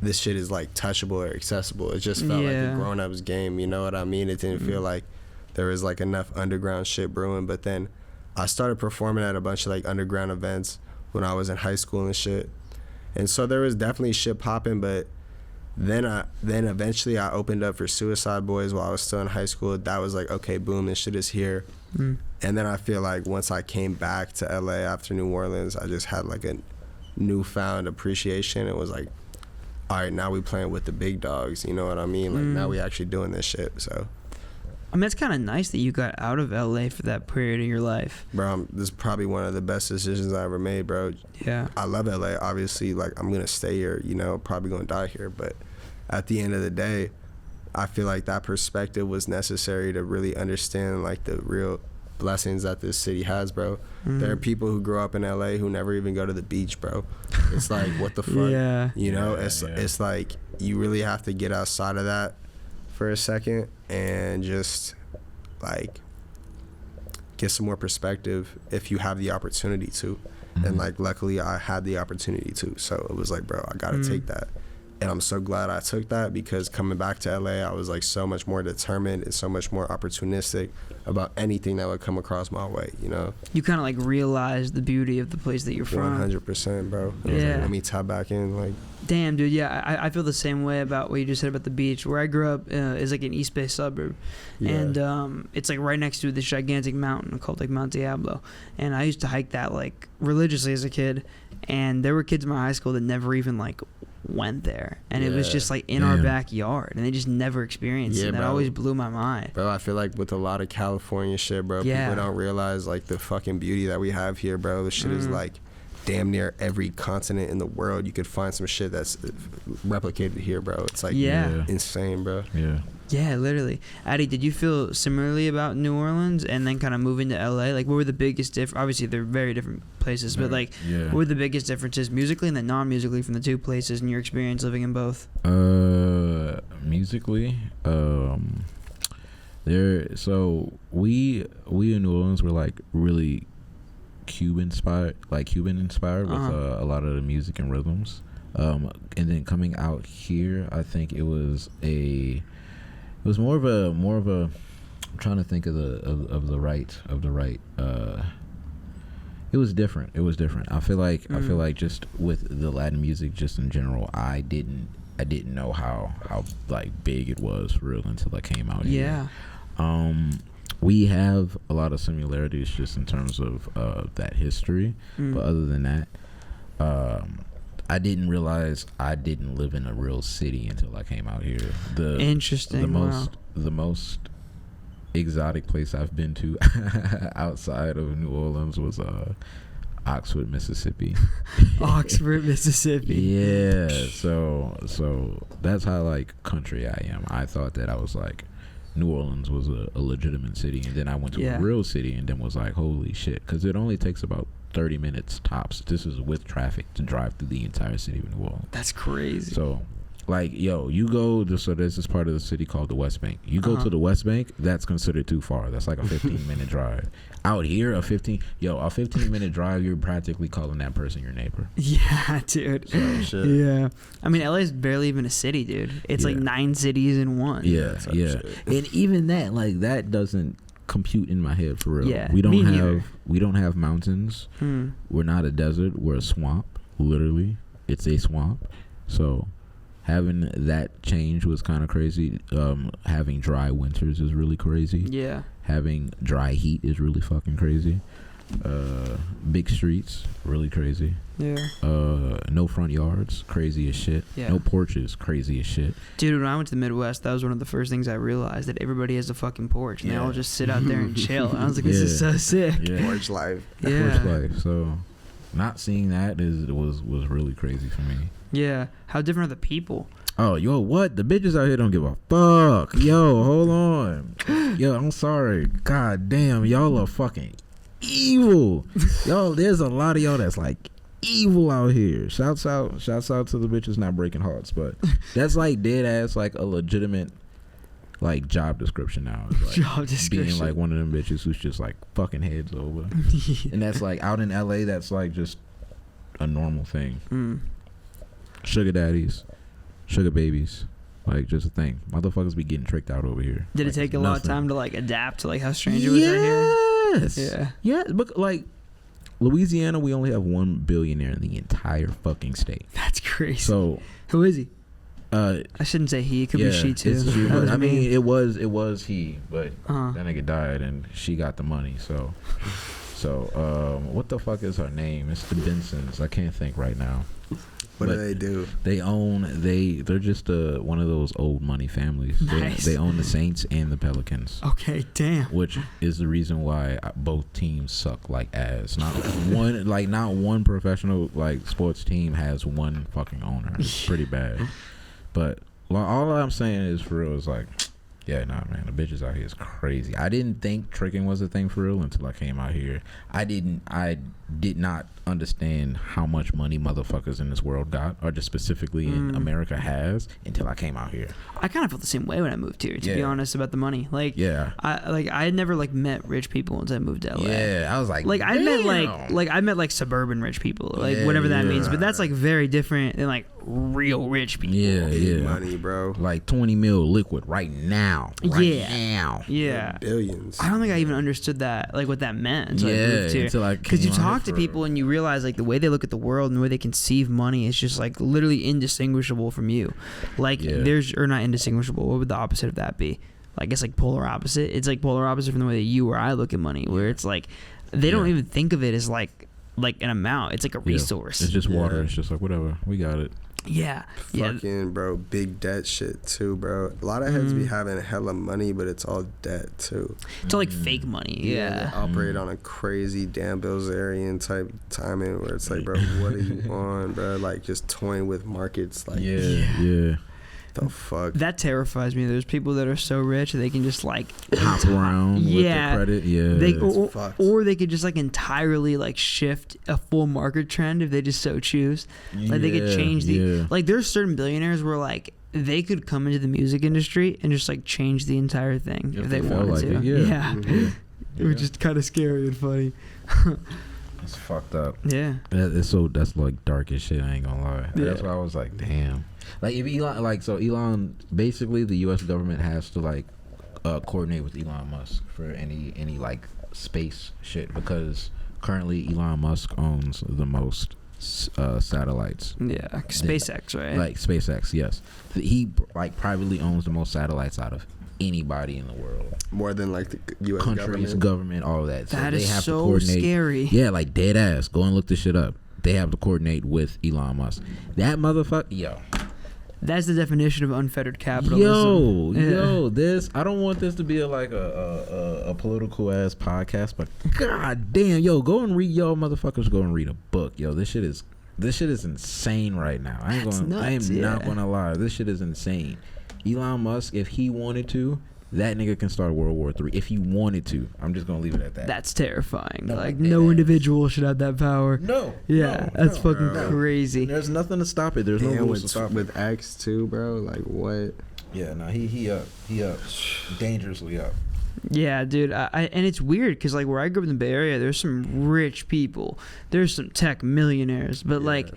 this shit is like touchable or accessible. It just felt like a grown-ups game, you know what I mean? It didn't feel like there was like enough underground shit brewing. But then I started performing at a bunch of like underground events when I was in high school and shit, and so there was definitely shit popping. But then eventually I opened up for Suicide Boys while I was still in high school. That was like, okay, boom, this shit is here. And then I feel like once I came back to LA after New Orleans, I just had like a newfound appreciation. It was like, all right, now we playing with the big dogs, you know what I mean? Like now we actually doing this shit. So I mean, it's kind of nice that you got out of LA for that period of your life. Bro, this is probably one of the best decisions I ever made, bro. Yeah. I love LA. Obviously, like, I'm going to stay here, you know, probably going to die here. But at the end of the day, I feel like that perspective was necessary to really understand, like, the real blessings that this city has, bro. There are people who grow up in LA who never even go to the beach, bro. It's like, what the fuck? Yeah. You know, it's like you really have to get outside of that for a second and just like get some more perspective if you have the opportunity to. And like luckily I had the opportunity to, so it was like, bro, I gotta take that. And I'm so glad I took that, because coming back to LA I was like so much more determined and so much more opportunistic about anything that would come across my way, you know. You kind of like realized the beauty of the place that you're from. 100%, bro. It was like, let me tap back in, like. Damn, dude. Yeah, I feel the same way about what you just said about the beach. Where I grew up is like an East Bay suburb, and it's like right next to this gigantic mountain called like Mount Diablo. And I used to hike that like religiously as a kid, and there were kids in my high school that never even like went there, and it was just like in our backyard, and they just never experienced it. And that always blew my mind, bro. I feel like with a lot of California shit, bro, people don't realize like the fucking beauty that we have here, bro. This shit is like damn near every continent in the world. You could find some shit that's replicated here, bro. It's like insane, bro. Yeah, literally. Addy, did you feel similarly about New Orleans and then kind of moving to LA? Like, what were the biggest obviously they're very different places, but like what were the biggest differences musically and then non-musically from the two places in your experience living in both? Musically, we in New Orleans were like really Cuban inspired with a lot of the music and rhythms, and then coming out here, I think it was more of a I'm trying to think of the right it was different. I feel like just with the Latin music just in general, I didn't know how like big it was for real until I came out here. We have a lot of similarities just in terms of that history, but other than that, I didn't realize I didn't live in a real city until I came out here. The most exotic place I've been to outside of New Orleans was Oxford, Mississippi. Oxford, Mississippi. Yeah, so that's how like country I am. I thought that I was like New Orleans was a legitimate city, and then I went to a real city and then was like, holy shit, because it only takes about 30 minutes tops. This is with traffic to drive through the entire city of New Orleans. That's crazy. So like, yo, you go so there's this part of the city called the West Bank. You go to the West Bank, that's considered too far. That's like a 15-minute drive. Out here, a 15-minute drive, you're practically calling that person your neighbor. Yeah, dude. So, shit. Yeah. I mean, LA is barely even a city, dude. It's like 9 cities in one. Yeah. And even that, like, that doesn't compute in my head for real. Yeah, we don't have mountains. We're not a desert. We're a swamp. Literally, it's a swamp. So having that change was kind of crazy. Having dry winters is really crazy. Yeah. Having dry heat is really fucking crazy. Big streets, really crazy. Yeah. No front yards, crazy as shit. Yeah. No porches, crazy as shit. Dude, when I went to the Midwest, that was one of the first things I realized, that everybody has a fucking porch and they all just sit out there and chill. And I was like, this is so sick. Yeah. Porch life. Yeah. Porch life. So not seeing that was really crazy for me. Yeah. How different are the people? Oh, yo, what? The bitches out here don't give a fuck. Yo, hold on. Yo, I'm sorry. God damn, y'all are fucking evil. Yo, there's a lot of y'all that's like evil out here. Shouts out to the bitches not breaking hearts, but that's like dead ass like a legitimate like job description now. Like job description. Being like one of them bitches who's just like fucking heads over. And that's like out in LA, that's like just a normal thing. sugar daddies, sugar babies. Like, just a thing. Motherfuckers be getting tricked out over here. Did like, it take a lot of time to like adapt to like how strange it was out here? Yes. Yeah. Yeah, but like Louisiana, we only have 1 billionaire in the entire fucking state. That's crazy. So who is he? I shouldn't say he. It could be she too. It's she, but I mean, it was he, but that nigga died and she got the money. So what the fuck is her name? It's the Bensons. I can't think right now. What do they do? They're just one of those old money families. Nice. They own the Saints and the Pelicans. Okay, damn. Which is the reason why both teams suck like ass. Not one professional like sports team has one fucking owner. It's pretty bad. But all I'm saying is for real is like, yeah, nah, man, the bitches out here is crazy. I didn't think tricking was a thing for real until I came out here. I did not understand how much money motherfuckers in this world got, or just specifically in America has, until I came out here. I kind of felt the same way when I moved here, to be honest, about the money. Like, I had never like met rich people until I moved to LA. Yeah, I was like, I met suburban rich people, like whatever that means. But that's like very different than like real rich people. Yeah. Money, bro. Like 20 mil liquid right now. Now. Yeah. Billions. I don't think I even understood that, like what that meant until I moved here. Because you talk to people and you realize like the way they look at the world and the way they conceive money is just like literally indistinguishable from you. Like or not indistinguishable. What would the opposite of that be? I guess like polar opposite. It's like polar opposite from the way that you or I look at money, where it's like they don't even think of it as like an amount. It's like a resource. It's just water. It's just like whatever. We got it. Yeah. Fucking, bro, big debt shit too, bro. A lot of heads be having hella money, but it's all debt too. It's all like fake money. Yeah. They operate on a crazy Dan Bilzerian type timing where it's like, bro, what are you on, bro? Like just toying with markets. Like, yeah. The fuck? That terrifies me. There's people that are so rich that they can just like hop around with the credit. Yeah. Or they could just like entirely like shift a full market trend if they just so choose. Like they could change like there's certain billionaires where like they could come into the music industry and just like change the entire thing if they wanted to. Yeah. Which is kind of scary and funny. It's fucked up. Yeah. That's like dark as shit. I ain't gonna lie. Yeah. That's why I was like, damn. Like if Elon, basically the U.S. government has to like coordinate with Elon Musk for any like space shit, because currently Elon Musk owns the most satellites. Yeah, SpaceX, right? Like SpaceX, yes. He like privately owns the most satellites out of anybody in the world. More than like the U.S. countries, government, all of that. So that they is have so to coordinate. Scary. Yeah, like dead ass. Go and look this shit up. They have to coordinate with Elon Musk. That motherfucker, yo. That's the definition of unfettered capitalism. Yo, this, I don't want this to be a political ass podcast, but god damn, yo, go and read, motherfuckers go and read a book. Yo, this shit is insane right now. I am not gonna lie. This shit is insane. Elon Musk, if he wanted to, that nigga can start World War III if he wanted to. I'm just gonna leave it at that. That's terrifying. No individual should have that power. No. That's fucking crazy. There's nothing to stop it. There's no rules to stop it. With X too, bro. Like what? Yeah, no, he up, dangerously up. Yeah, dude. And it's weird because like where I grew up in the Bay Area, there's some rich people. There's some tech millionaires, but like.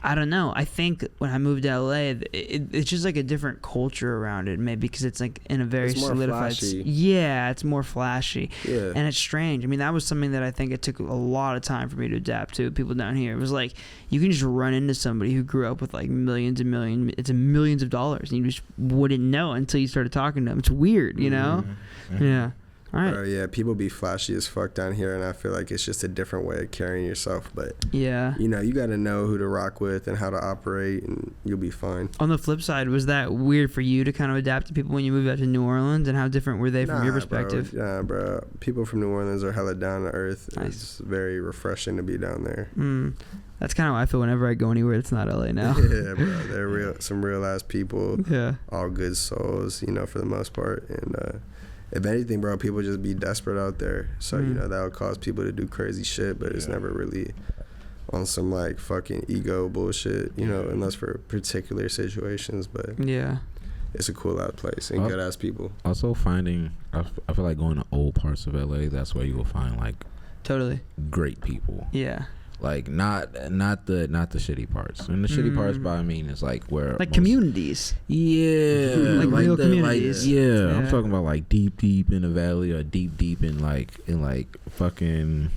I don't know. I think when I moved to LA, it's just like a different culture around it, maybe because it's like in a very solidified. Yeah, it's more flashy. Yeah, and it's strange. I mean, that was something that I think it took a lot of time for me to adapt to. People down here, it was like you can just run into somebody who grew up with like millions of dollars, and you just wouldn't know until you started talking to them. It's weird, you know? Mm-hmm. Yeah. All right. Yeah, people be flashy as fuck down here, and I feel like it's just a different way of carrying yourself. But yeah, you know, you got to know who to rock with and how to operate, and you'll be fine. On the flip side, was that weird for you to kind of adapt to people when you moved out to New Orleans, and how different were they from your perspective? Bro. People from New Orleans are hella down to earth. Nice. It's very refreshing to be down there. That's kind of how I feel whenever I go anywhere that's not LA now. Yeah, bro. They're some real ass people. Yeah. All good souls, you know, for the most part. And if anything, bro, people just be desperate out there. So, you know, that would cause people to do crazy shit, but it's never really on some, like, fucking ego bullshit, you know, unless for particular situations. But yeah, it's a cool-ass place and good-ass people. Also finding, I feel like going to old parts of LA, that's where you will find, like, totally great people. Yeah. Like not the shitty parts. And the shitty parts by I mean is like where like communities. Yeah. Like real communities. Yeah. I'm talking about like deep in the valley or deep in fucking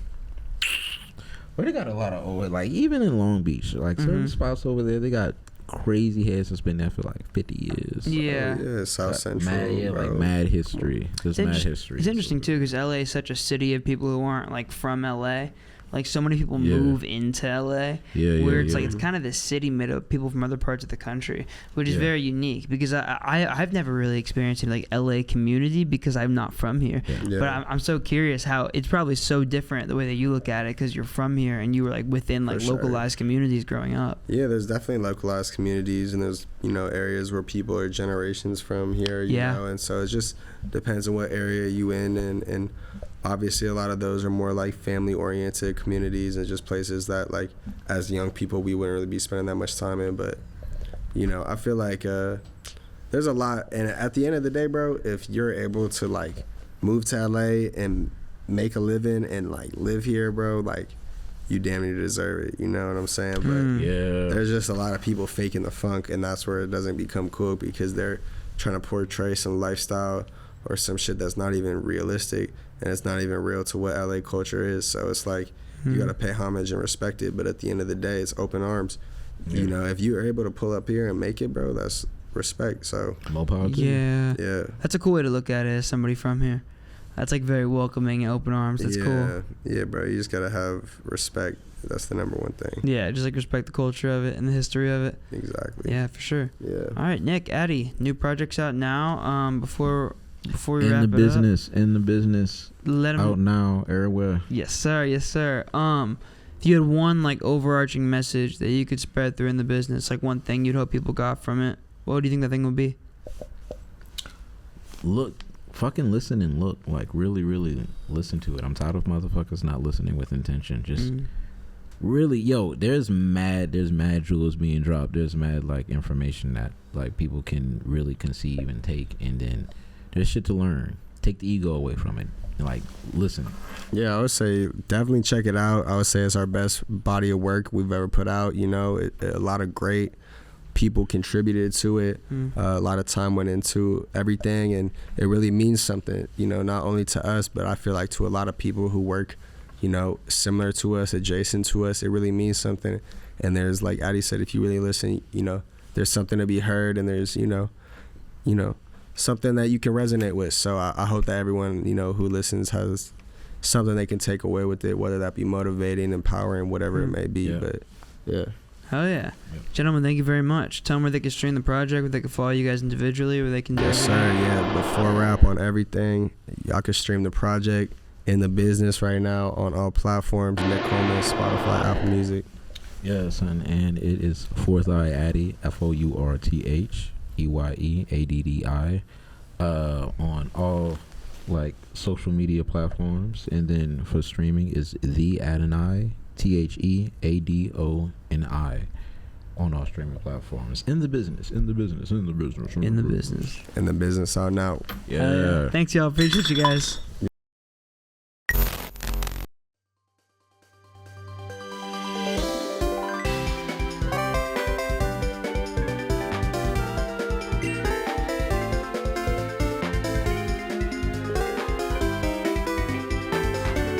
where they got a lot of like even in Long Beach, like certain spots over there, they got crazy heads that's been there for like 50 years. Yeah. South Central. Like mad history. There's mad history. It's interesting too because LA is such a city of people who aren't like from LA. Like so many people move into LA, where it's like it's kind of this city made up of people from other parts of the country, which is very unique because I've never really experienced any like LA community because I'm not from here. But I'm so curious how it's probably so different the way that you look at it because you're from here and you were like within like localized communities growing up. Yeah, there's definitely localized communities and there's areas where people are generations from here. You know, and so it just depends on what area you in and obviously a lot of those are more like family oriented communities and just places that like as young people we wouldn't really be spending that much time in, but I feel like there's a lot, and at the end of the day, bro, if you're able to like move to LA and make a living and like live here, bro, like you damn near deserve it, you know what I'm saying? But there's just a lot of people faking the funk, and that's where it doesn't become cool because they're trying to portray some lifestyle or some shit that's not even realistic and it's not even real to what LA culture is. So it's like you gotta pay homage and respect it, but at the end of the day it's open arms. If you're able to pull up here and make it, bro, that's respect. So yeah, that's a cool way to look at it as somebody from here. That's like very welcoming and open arms. That's cool. Yeah, bro, you just gotta have respect. That's the number one thing. Yeah, just like respect the culture of it and the history of it. Exactly. Yeah, for sure. Yeah. All right, Nick, Addy, new projects out now. Before we wrap in the business, let 'em out now, everywhere. Yes, sir. If you had one like overarching message that you could spread through in the business, like one thing you'd hope people got from it, what do you think that thing would be? Fucking listen and look. Like really, really listen to it. I'm tired of motherfuckers not listening with intention. Just really, there's mad jewels being dropped. There's mad like information that like people can really conceive and take, and then there's shit to learn. Take the ego away from it. Like, listen. Yeah, I would say definitely check it out. I would say it's our best body of work we've ever put out. A lot of great people contributed to it. A lot of time went into everything, and it really means something, not only to us, but I feel like to a lot of people who work, similar to us, adjacent to us. It really means something. And there's, like Addy said, if you really listen, there's something to be heard, and there's, something that you can resonate with. So I hope that everyone, who listens has something they can take away with it, whether that be motivating, empowering, whatever it may be. But Hell yeah. Gentlemen, thank you very much. Tell them where they can stream the project, where they can follow you guys individually, where they can do Yes, sir. Yeah, before rap on everything. Y'all can stream the project in the business right now on all platforms: Nick Coleman, Spotify, Apple Music. Yeah, son, and it is Fourth Eye Addy, FOURTHEYEADDI, on all like social media platforms, and then for streaming is the Adoni, THEADONI, on all streaming platforms. In the business out now. Thanks, y'all. Appreciate you guys.